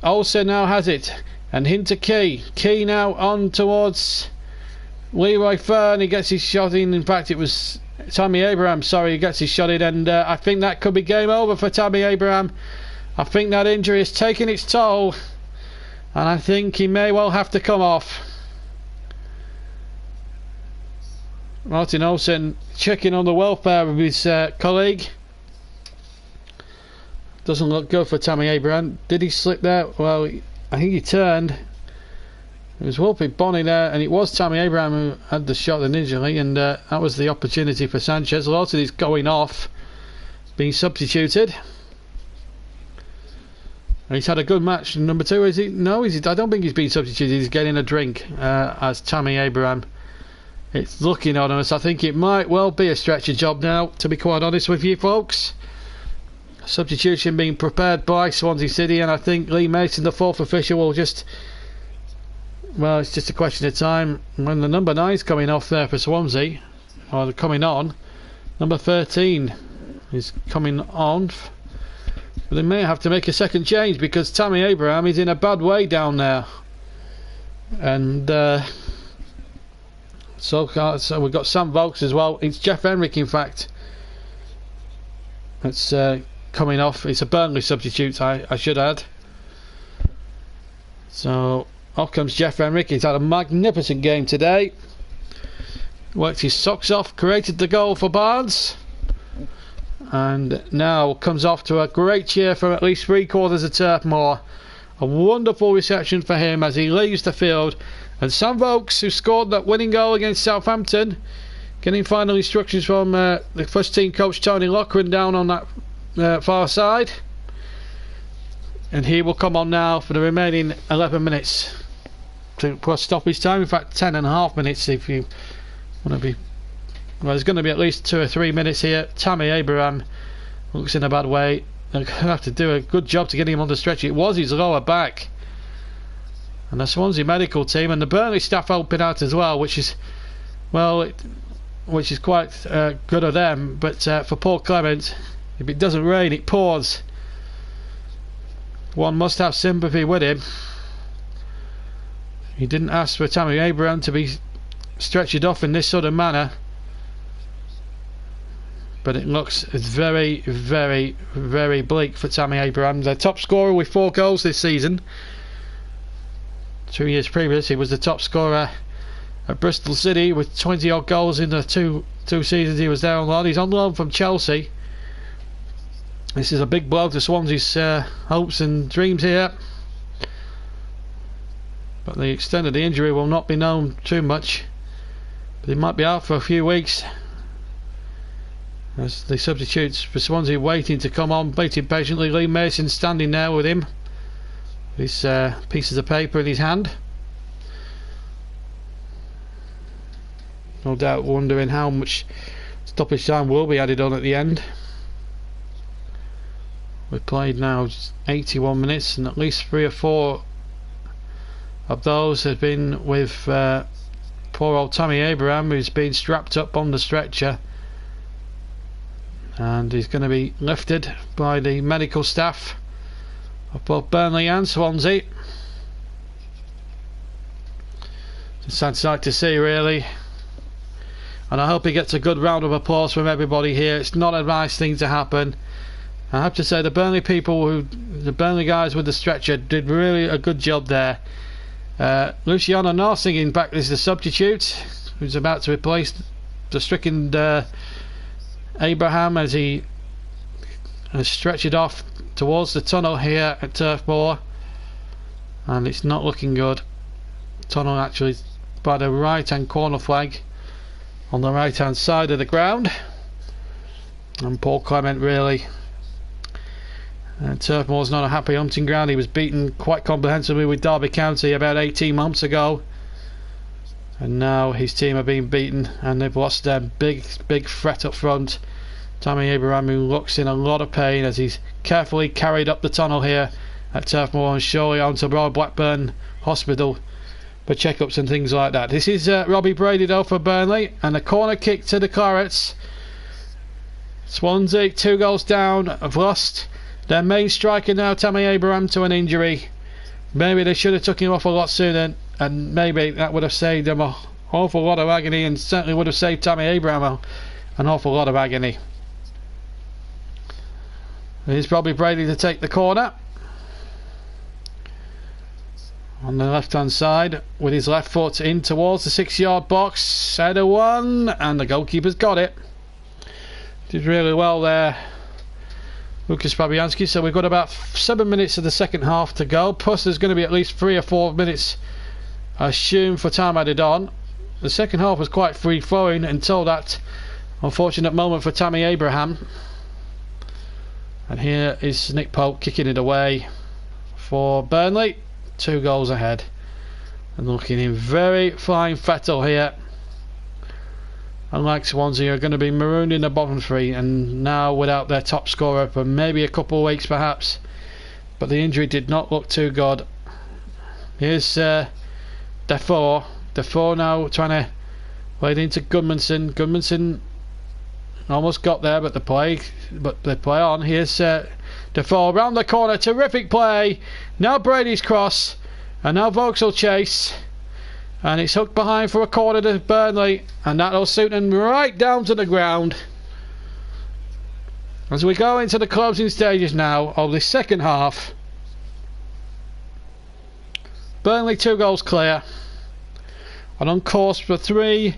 Olsen now has it, and into Key. Key now on towards Leroy Fern. He gets his shot in. In fact, it was Tammy Abraham, sorry, he gets his shot in, and I think that could be game over for Tammy Abraham. I think that injury is taking its toll, and I think he may well have to come off. Martin Olsen checking on the welfare of his colleague. Doesn't look good for Tammy Abraham. Did he slip there? Well, I think he turned. It was Wolfie Bonnie there, and it was Tammy Abraham who had the shot initially, and that was the opportunity for Sanchez. Lawson is going off, being substituted. And he's had a good match. Number 2, is he? No, is he? I don't think he's been substituted. He's getting a drink as Tammy Abraham. It's looking on us. I think it might well be a stretcher job now, to be quite honest with you folks. Substitution being prepared by Swansea City, and I think Lee Mason, the 4th official, will just... Well, it's just a question of time when the number 9's coming off there for Swansea, or coming on. Number 13 is coming on. But they may have to make a second change because Tammy Abraham is in a bad way down there. And so we've got Sam Vokes as well. It's Jeff Henrik, in fact. It's coming off. It's a Burnley substitute, I should add. So off comes Jeff Henrik. He's had a magnificent game today. Worked his socks off, created the goal for Barnes, and now comes off to a great cheer from at least 3/4 of Turf Moor A wonderful reception for him as he leaves the field. And Sam Vokes, who scored that winning goal against Southampton, getting final instructions from the first team coach Tony Loughran down on that far side. And he will come on now for the remaining 11 minutes to plus stoppage time. In fact, 10.5 minutes if you want to be. Well, there's going to be at least 2 or 3 minutes here. Tammy Abraham looks in a bad way. They're going to have to do a good job to get him on the stretch. It was his lower back. And the Swansea medical team and the Burnley staff helping out as well, which is, well, which is quite good of them. But for Paul Clement, if it doesn't rain, it pours. One must have sympathy with him. He didn't ask for Tammy Abraham to be stretched off in this sort of manner. But it looks very, very, very bleak for Tammy Abraham. The top scorer with 4 goals this season. 2 years previous, he was the top scorer at Bristol City with 20 odd goals in the two seasons he was there on loan. He's on loan from Chelsea. This is a big blow to Swansea's hopes and dreams here. But the extent of the injury will not be known too much. But he might be out for a few weeks. As the substitutes for Swansea waiting to come on, waiting patiently. Lee Mason standing there with him, with his pieces of paper in his hand. No doubt wondering how much stoppage time will be added on at the end. We've played now 81 minutes and at least 3 or 4 of those have been with poor old Tammy Abraham, who's been strapped up on the stretcher. And he's going to be lifted by the medical staff of both Burnley and Swansea. It's a sad sight to see, really. And I hope he gets a good round of applause from everybody here. It's not a nice thing to happen. I have to say the Burnley people, the Burnley guys with the stretcher, did really a good job there. Luciano Narsingh back as the substitute, who's about to replace the stricken Abraham as he has stretched it off towards the tunnel here at Turf Moor, and it's not looking good. Tunnel actually by the right hand corner flag on the right hand side of the ground, and Paul Clement really, Turf Moor's not a happy hunting ground. He was beaten quite comprehensively with Derby County about 18 months ago, and now his team are being beaten and they've lost their big threat up front. Tammy Abraham, who looks in a lot of pain as he's carefully carried up the tunnel here at Turf Moor and surely onto Royal Blackburn Hospital for checkups and things like that. This is Robbie Brady though for Burnley, and a corner kick to the Clarets. Swansea 2 goals down, have lost their main striker now, Tammy Abraham, to an injury. Maybe they should have took him off a lot sooner, and maybe that would have saved them an awful lot of agony, and certainly would have saved Tammy Abraham an awful lot of agony. Here's Robbie Brady to take the corner on the left hand side with his left foot in towards the 6-yard box. Header 1, and the goalkeeper's got it. Did really well there, Lucas Fabianski. So we've got about 7 minutes of the second half to go, plus there's going to be at least 3 or 4 minutes I assume for time added on. The second half was quite free flowing until that unfortunate moment for Tammy Abraham. And here is Nick Pope kicking it away for Burnley, 2 goals ahead, and looking in very fine fettle here. Unlike Swansea, are going to be marooned in the bottom 3 and now without their top scorer for maybe a couple of weeks perhaps, but the injury did not look too good. Here's Defoe now trying to play it into Gudmundsson almost got there, but they play on. Here's Defoe around the corner, terrific play. Now Brady's cross, and now Vokes will chase, and it's hooked behind for a corner to Burnley, and that'll suit them right down to the ground. As we go into the closing stages now of the second half, Burnley 2 goals clear and on course for 3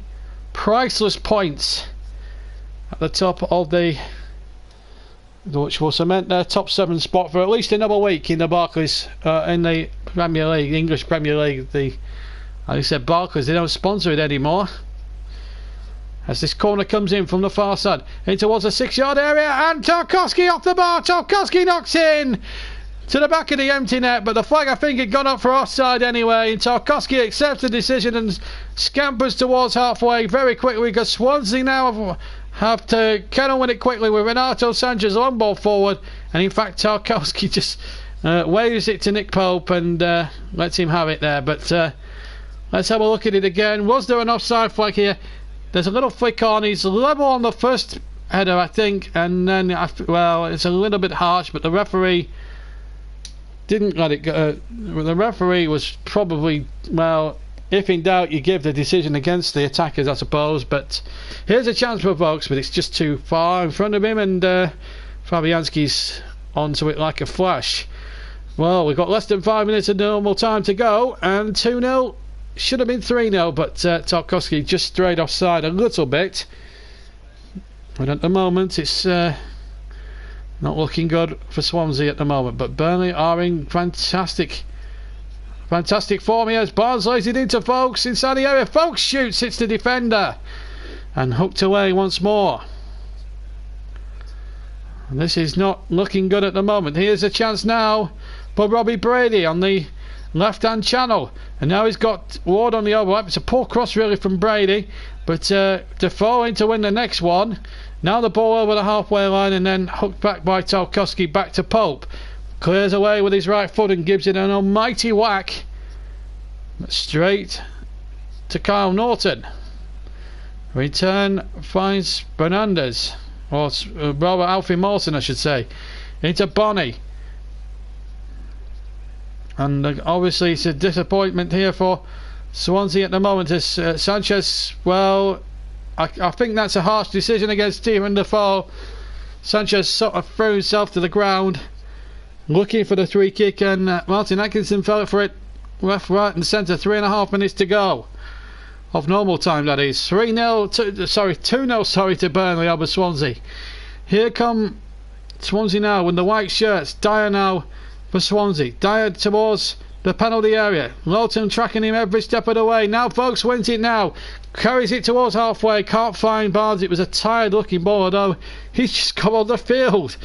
priceless points at the top of the which will cement their top 7 spot for at least another week in the Barclays, in the Premier League, English Premier League. Like I said, Barclays, they don't sponsor it anymore. As this corner comes in from the far side, in towards the 6-yard area, and Tarkowski off the bar. Tarkowski knocks in to the back of the empty net, but the flag, I think, had gone up for offside anyway. And Tarkowski accepts the decision and scampers towards halfway very quickly, because Swansea now have to get on with it quickly with Renato Sanchez long ball forward. And in fact, Tarkowski just waves it to Nick Pope and lets him have it there. But let's have a look at it again. Was there an offside flag here? There's a little flick on. He's level on the first header, I think, and then well, it's a little bit harsh, but the referee didn't let it go. The referee was probably, well, if in doubt, you give the decision against the attackers, I suppose. But here's a chance for Vokes, but it's just too far in front of him, and Fabianski's onto it like a flash. Well, we've got less than 5 minutes of normal time to go, and 2-0. Should have been 3-0, but Tarkowski just strayed offside a little bit. And at the moment, it's not looking good for Swansea at the moment. But Burnley are in fantastic form here as Barnes lays it into Vokes inside the area. Vokes shoots, hits the defender, and hooked away once more. And this is not looking good at the moment. Here's a chance now for Robbie Brady on the left-hand channel, and now he's got Ward on the overlap. It's a poor cross really from Brady, but Defoe in to win the next one. Now the ball over the halfway line, and then hooked back by Tarkowski back to Pope. Clears away with his right foot and gives it an almighty whack straight to Kyle Norton. Return finds Fernandez, or rather Alfie Mawson I should say, into Bonnie. And obviously it's a disappointment here for Swansea at the moment as Sanchez, well, I think that's a harsh decision against Stephen Defoe. Sanchez sort of threw himself to the ground looking for the free kick, and Martin Atkinson fell for it left, right and centre. 3.5 minutes to go of normal time, that is. 2-0 to Burnley over Swansea. Here come Swansea now with the white shirts. Dyer now for Swansea. Dyer towards the penalty area. Lowton tracking him every step of the way. Now Vokes wins it now. Carries it towards halfway. Can't find Barnes. It was a tired looking ball, although he's just come on the field.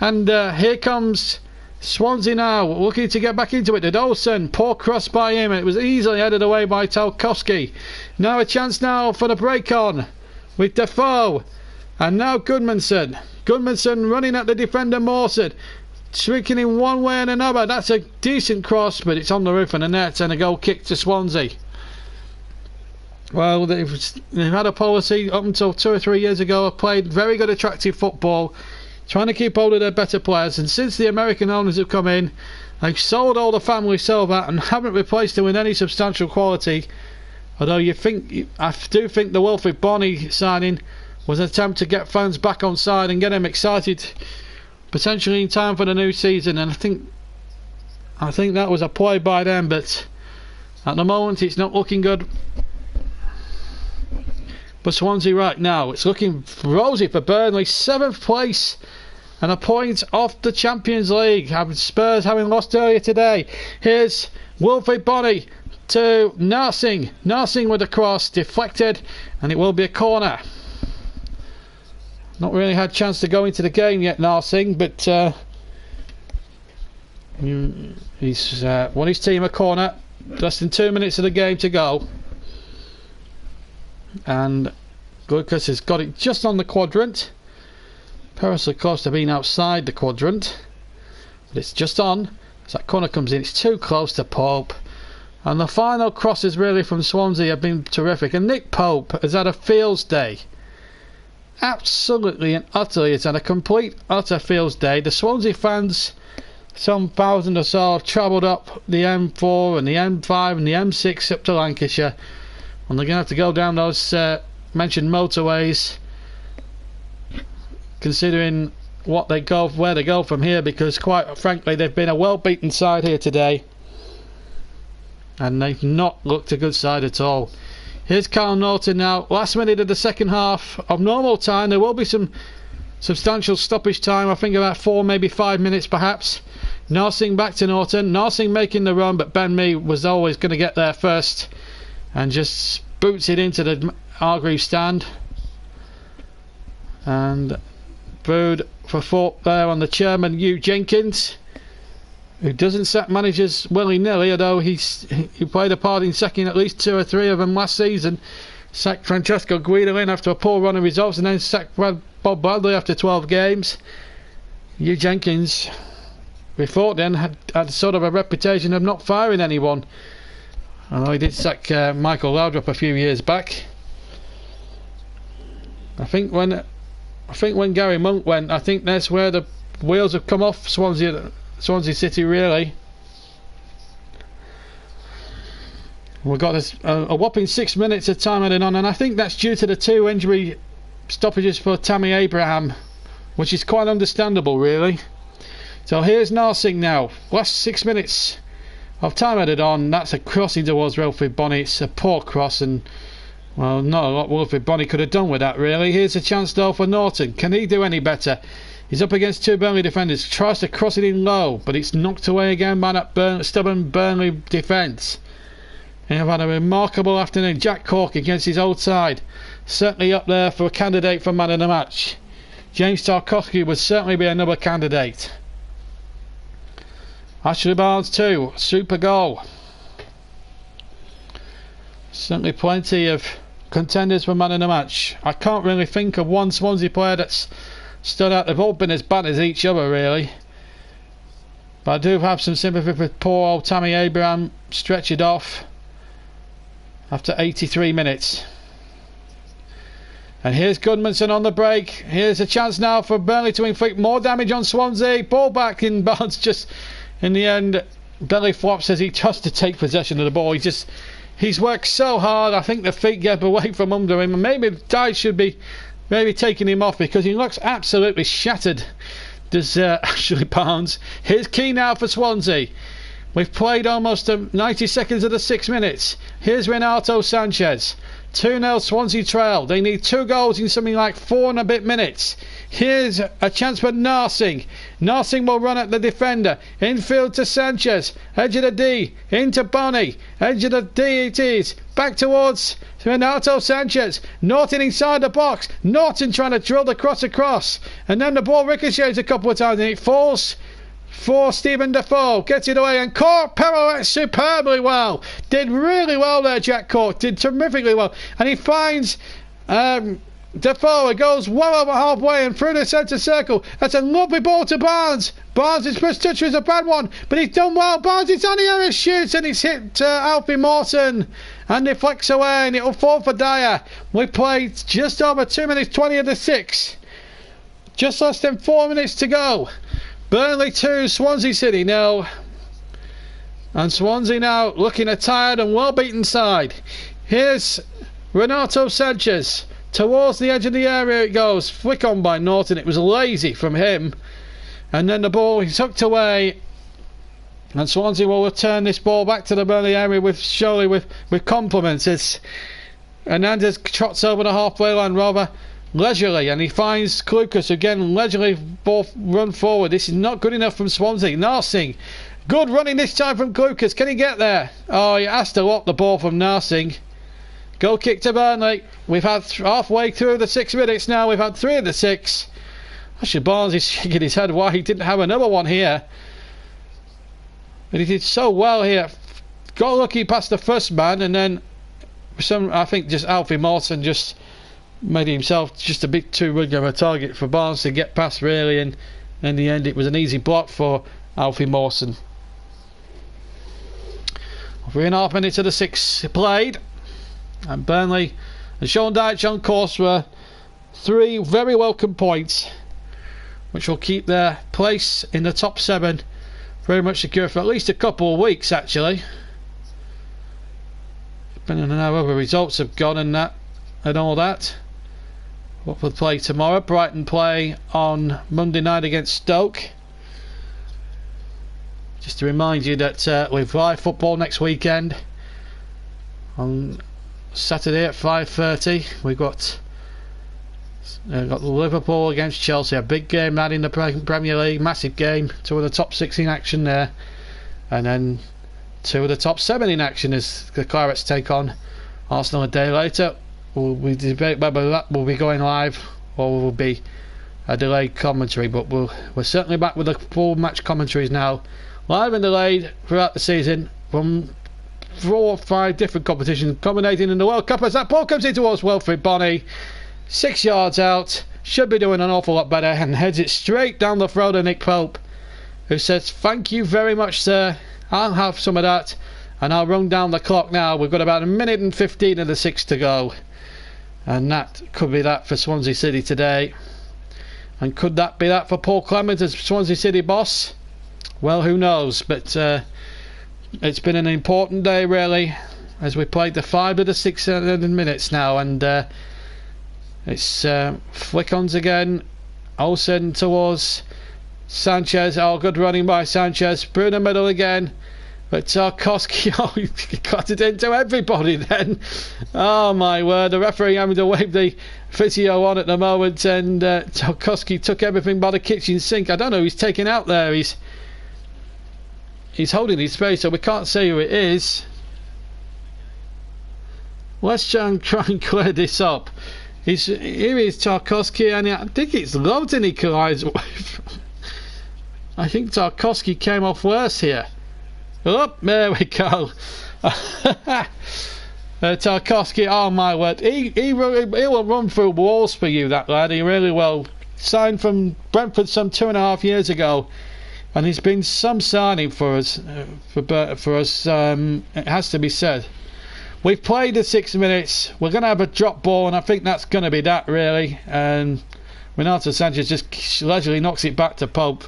And here comes Swansea now, looking to get back into it. Dawson, poor cross by him, and it was easily headed away by Tarkowski. Now a chance now for the break on with Defoe. And now Goodmanson. Goodmanson running at the defender Mawson. Swinging in one way and another. That's a decent cross, but it's on the roof of the net, and a goal kick to Swansea. Well, they've had a policy up until 2 or 3 years ago of played very good attractive football, trying to keep hold of their better players, and since the American owners have come in, they've sold all the family silver and haven't replaced them with any substantial quality. Although I do think the Wilfried Bonney signing was an attempt to get fans back on side and get them excited potentially in time for the new season, and I think that was a play by them, but at the moment it's not looking good for Swansea right now. It's looking rosy for Burnley. 7th place and a point off the Champions League, Spurs having lost earlier today. Here's Wilfried Bonney to Narsing. Narsing with a cross, deflected, and it will be a corner. Not really had a chance to go into the game yet, Narsing, but he's won his team a corner. Less than 2 minutes of the game to go. And Lucas has got it just on the quadrant. Perilously close to being outside the quadrant, but it's just on. As that corner comes in, it's too close to Pope. And the final crosses really from Swansea have been terrific. And Nick Pope has had a fields day. Absolutely and utterly, it's had a complete utter fields day. The Swansea fans, some thousand or so, have travelled up the M4 and the M5 and the M6 up to Lancashire, and they're going to have to go down those mentioned motorways, considering where they go from here, because quite frankly they've been a well beaten side here today, and they've not looked a good side at all. Here's Kyle Norton now, last minute of the second half of normal time. There will be some substantial stoppage time. I think about 4, maybe 5 minutes perhaps. Narsing back to Norton. Narsing making the run, but Ben Mee was always going to get there first and just boots it into the Hargreaves stand. And booed for fault there on the chairman, Hugh Jenkins, who doesn't sack managers willy-nilly, although he played a part in sacking at least 2 or 3 of them last season. Sacked Francesco Guido in after a poor run of results, and then sacked Bob Bradley after 12 games. Hugh Jenkins, before then, had sort of a reputation of not firing anyone, although he did sack Michael Laudrup a few years back. I think when Gary Monk went, I think that's where the wheels have come off Swansea City, really. We've got a whopping 6 minutes of time added on, and I think that's due to the 2 injury stoppages for Tammy Abraham, which is quite understandable, really. So here's Narsing now. Last 6 minutes of time added on. That's a crossing towards Wilfred Bonney. It's a poor cross, and well, not a lot Wilfred Bonney could have done with that, really. Here's a chance though for Norton. Can he do any better? He's up against 2 Burnley defenders. Tries to cross it in low, but it's knocked away again by that stubborn Burnley defence. And I've had a remarkable afternoon. Jack Cork against his old side. Certainly up there for a candidate for man of the match. James Tarkowski would certainly be another candidate. Ashley Barnes too. Super goal. Certainly plenty of contenders for man of the match. I can't really think of one Swansea player that's stood out. They've all been as bad as each other, really. But I do have some sympathy for poor old Tammy Abraham, stretchered off after 83 minutes. And here's Goodmanson on the break. Here's a chance now for Burnley to inflict more damage on Swansea. Ball back in. Barnes just, in the end, belly flops as he tries to take possession of the ball. He's worked so hard. I think the feet get away from under him, and maybe Dyche should be maybe taking him off because he looks absolutely shattered. Does Ashley Barnes. Here's key now for Swansea. We've played almost 90 seconds of the 6 minutes. Here's Renato Sanchez. 2-0 Swansea trail. They need 2 goals in something like 4 and a bit minutes. Here's a chance for Narsing. Narsing will run at the defender. Infield to Sanchez. Edge of the D. Into Bonney. Edge of the D it is. Back towards Renato Sanchez. Norton inside the box. Norton trying to drill the cross across. And then the ball ricochets a couple of times and it falls for Stephen Defoe. Gets it away and Cork pirouettes superbly well. Did really well there, Jack Cork. Did terrifically well. And he finds Defoe. It goes well over halfway and through the centre circle. That's a lovely ball to Barnes. Barnes' first touch was a bad one, but he's done well. Barnes, it's on the air, shoots, and it's hit Alfie Morton and deflects away, and it'll fall for Dyer. We played just over 2 minutes 20 of the 6. Just less than 4 minutes to go. Burnley 2, Swansea City 0. And Swansea now looking a tired and well beaten side. Here's Renato Sanchez. Towards the edge of the area it goes. Flick on by Norton. It was lazy from him. And then the ball is tucked away. And Swansea will return this ball back to the Burnley area with compliments. As Hernandez trots over the halfway line rather leisurely, and he finds Klukas again. Leisurely ball run forward. This is not good enough from Swansea. Narsing, good running this time from Klukas. Can he get there? Oh, he has to lock the ball from Narsing. Goal kick to Burnley. We've had halfway through the 6 minutes now. We've had 3 of the 6. Actually, Barnes is shaking his head why he didn't have another one here. But he did so well here. Got lucky past the first man, and then I think just Alfie Morton just made himself just a bit too big of a target for Barnes to get past, really, and in the end it was an easy block for Alfie Morton. 3.5 minutes of the 6 played, and Burnley and Sean Dyche on course for 3 very welcome points, which will keep their place in the top 7 very much secure for at least a couple of weeks, actually, depending on how other results have gone and that and all that. Watford play tomorrow. Brighton play on Monday night against Stoke. Just to remind you that we've live football next weekend on Saturday at 5:30. We've got Got Liverpool against Chelsea, a big game that in the Premier League, massive game. 2 of the top 6 in action there, and then 2 of the top 7 in action as the Clarets take on Arsenal a day later. We'll debate whether that will be going live or will be a delayed commentary, but we're certainly back with the full match commentaries now, live and delayed throughout the season from 4 or 5 different competitions, culminating in the World Cup as that ball comes in towards Wilfried Bonney. 6 yards out, should be doing an awful lot better, and heads it straight down the throat of Nick Pope, who says, "Thank you very much, sir. I'll have some of that." And I'll run down the clock now. We've got about 1 minute and 15 of the 6 to go, and that could be that for Swansea City today. And could that be that for Paul Clement as Swansea City boss? Well, who knows, but it's been an important day really, as we played the 5 of the 6 minutes now, and it's flick-ons again. Olsen towards Sanchez. Oh, good running by Sanchez. Through the middle again. But Tarkowski, he got it into everybody then. Oh my word, the referee having to wave the physio on at the moment, and Tarkowski took everything by the kitchen sink. I don't know who he's taking out there. He's holding his face, so we can't see who it is. Let's try and clear this up. Here is Tarkowski, and I think it's Lowden he collides with. I think Tarkowski came off worse here. Oh, there we go. Tarkowski, oh my word, he will run through walls for you, that lad. He really will. Signed from Brentford some 2.5 years ago, and he's been some signing for us. It has to be said. We've played the 6 minutes. We're going to have a drop ball, and I think that's going to be that really. And Renato Sanchez just leisurely knocks it back to Pope.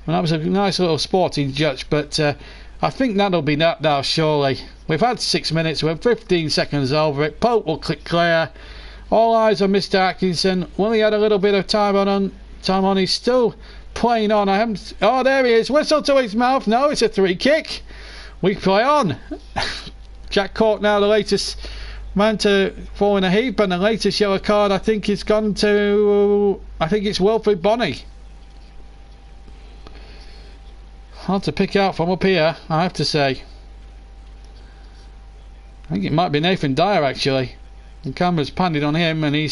And that was a nice little sporting judge, but I think that'll be that now, surely. We've had 6 minutes, we're 15 seconds over it. Pope will click clear. All eyes on Mr. Atkinson. Well, he had a little bit of time on. He's still playing on. Oh, there he is. Whistle to his mouth. No, it's a 3 kick. We play on. Jack Cork now the latest man to fall in a heap, and the latest yellow card I think it's gone to, I think it's Wilfried Bonney. Hard to pick out from up here, I have to say. I think it might be Nathan Dyer actually. The camera's panned on him, and he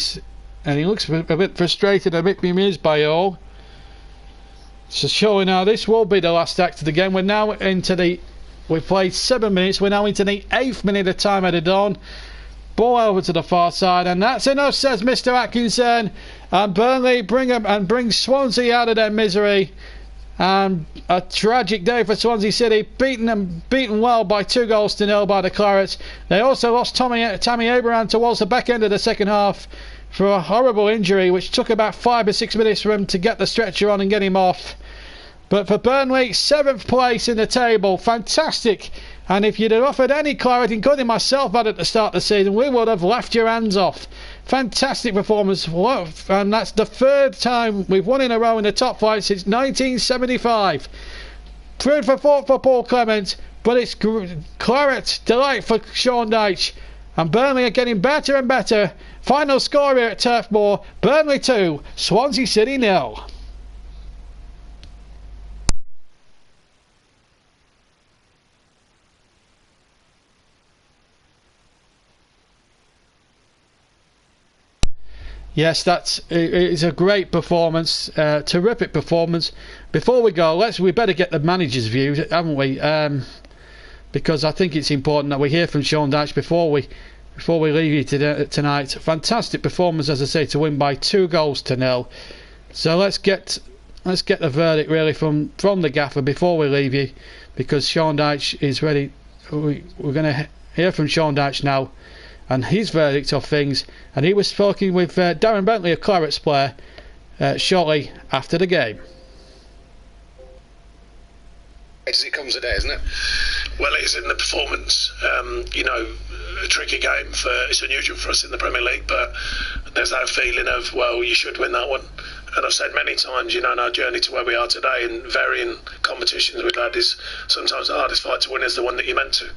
looks a bit frustrated, a bit bemused by it all. So showing now this will be the last act of the game. We're now into the, we've played 7 minutes, we're now into the 8th minute of time added on. Ball over to the far side, and that's enough, says Mr. Atkinson. And Burnley bring Swansea out of their misery. And a tragic day for Swansea City, beaten well by 2-0 by the Clarets. They also lost Tammy Abraham towards the back end of the second half for a horrible injury, which took about 5 or 6 minutes for him to get the stretcher on and get him off. But for Burnley, 7th place in the table, fantastic. And if you'd have offered any Claret, including myself, at the start of the season, we would have laughed your hands off. Fantastic performance, and that's the 3rd time we've won in a row in the top flight since 1975. 3rd for 4th for Paul Clement, but it's Clarets delight for Sean Dyche, and Burnley are getting better and better. Final score here at Turf Moor: Burnley 2, Swansea City 0. Yes, it's a great performance, terrific performance. Before we go, we better get the manager's view, haven't we? Because I think it's important that we hear from Sean Dyche before we leave you tonight. Fantastic performance, as I say, to win by 2-0. So let's get the verdict really from the gaffer before we leave you, because Sean Dyche is ready. We're going to hear from Sean Dyche now and his verdict of things, and he was talking with Darren Bentley, a Clarets player, shortly after the game. As it comes today, isn't it? Well, it is in the performance. A tricky game. It's unusual for us in the Premier League, but there's that feeling of, well, you should win that one. And I've said many times, you know, in our journey to where we are today, and varying competitions we've had, is sometimes the hardest fight to win is the one that you're meant to.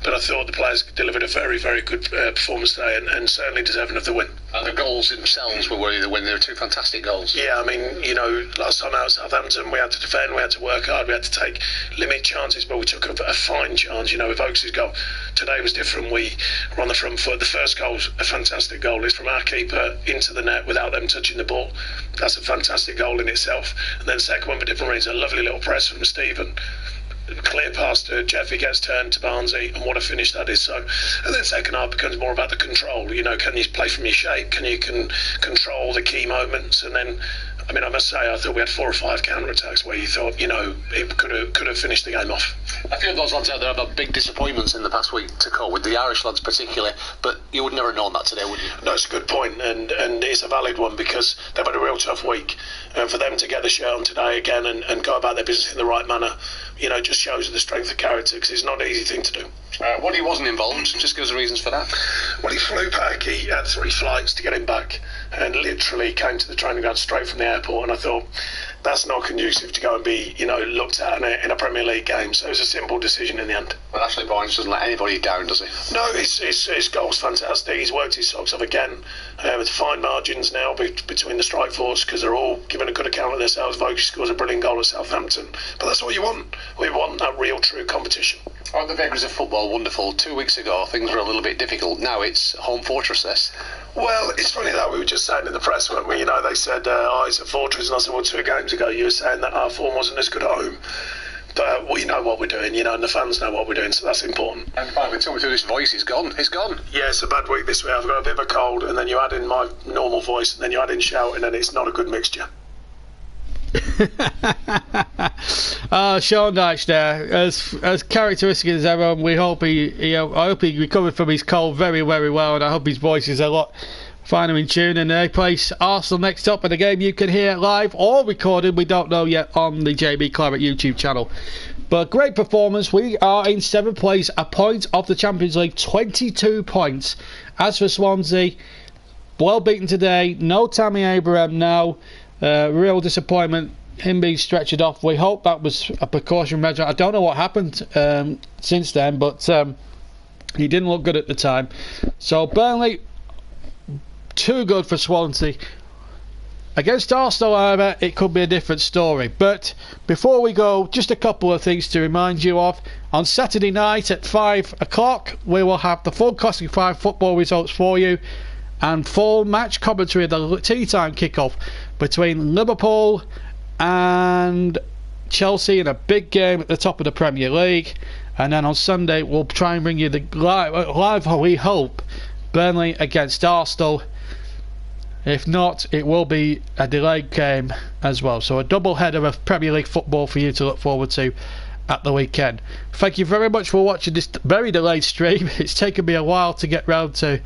But I thought the players delivered a very, very good performance today, and certainly deserving of the win. And the goals themselves were worthy of the win. They were two fantastic goals. Yeah, I mean, you know, last time out at Southampton, we had to defend, we had to work hard, we had to take limit chances, but we took a fine chance, you know, with Oaks' goal. Today was different. We were on the front foot. The first goal's a fantastic goal. It's from our keeper into the net without them touching the ball. That's a fantastic goal in itself. And then second one, for different reasons, a lovely little press from Stephen. Clear pass to Jeffy, gets turned to Barnsley, and what a finish that is. So, and then second half becomes more about the control. You know, can you play from your shape? Can you control the key moments? And then, I mean, I must say, I thought we had 4 or 5 counter-attacks where you thought, you know, it could have finished the game off. A few of those lads out there have had big disappointments in the past week to cope with, the Irish lads particularly, but you would never have known that today, would you? No, it's a good point, and it's a valid one, because they've had a real tough week. And for them to get the shirt on today again and go about their business in the right manner, you know, just shows the strength of character, because it's not an easy thing to do. What he wasn't involved, just give us the reasons for that. Well, he flew back. He had 3 flights to get him back, and literally came to the training ground straight from the airport. And I thought, that's not conducive to go and be, you know, looked at in a Premier League game. So it was a simple decision in the end. But Ashley Barnes doesn't let anybody down, does he? No, his goal's fantastic. He's worked his socks off again, with fine margins now between the strike force, because they're all giving a good account of themselves. Vokey scores a brilliant goal at Southampton. But that's what you want. We want that real, true competition. Aren't the vagaries of football wonderful? 2 weeks ago, things were a little bit difficult. Now it's home fortress, this. Well, it's funny that we were just saying in the press, weren't we? You know, they said, it's a fortress, and I said, well, 2 games ago you were saying that our form wasn't as good at home. But we know what we're doing, you know, and the fans know what we're doing, so that's important. And by the time we through this voice, it's gone. It's gone. Yeah, it's a bad week this week. I've got a bit of a cold, and then you add in my normal voice, and then you add in shouting, and it's not a good mixture. Sean Dyche there, as characteristic as ever. We hope I hope he recovered from his cold very, very well, and I hope his voice is a lot finer in tune. And they place Arsenal next up in a game you can hear live or recorded, we don't know yet, on the JB Claret YouTube channel. But great performance. We are in 7th place, a point off the Champions League, 22 points. As for Swansea, well beaten today. No Tammy Abraham now. Real disappointment, him being stretchered off. We hope that was a precaution measure. I don't know what happened since then, but he didn't look good at the time. So Burnley, too good for Swansea. Against Arsenal, however, it could be a different story. But before we go, just a couple of things to remind you of. On Saturday night at 5 o'clock, we will have the full classified football results for you, and full match commentary of the tea time kickoff between Liverpool and Chelsea in a big game at the top of the Premier League. And then on Sunday we'll try and bring you the live, we hope, Burnley against Arsenal. If not, it will be a delayed game as well. So a double header of Premier League football for you to look forward to at the weekend. Thank you very much for watching this very delayed stream. It's taken me a while to get round to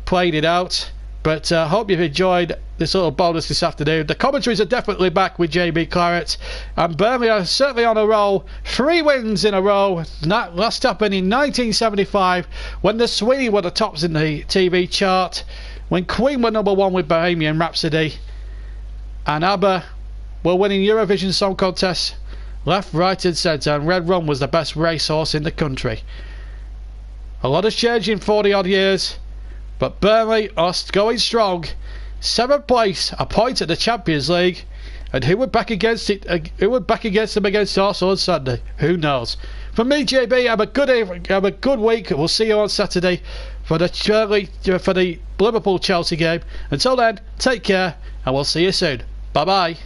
playing it out, but I hope you've enjoyed this little bonus this afternoon. The commentaries are definitely back with JB Claret, and Burnley are certainly on a roll. 3 wins in a row. That last happened in 1975 when the Sweeney were the tops in the TV chart, when Queen were number 1 with Bohemian Rhapsody, and ABBA were winning Eurovision Song Contests left, right and centre, and Red Rum was the best racehorse in the country. A lot has changed in 40 odd years, but Burnley are going strong. 7th place, a point at the Champions League, and who would back against it? Who would back against them against Arsenal on Sunday? Who knows? From me, JB, have a good week. We'll see you on Saturday for the Liverpool Chelsea game. Until then, take care, and we'll see you soon. Bye bye.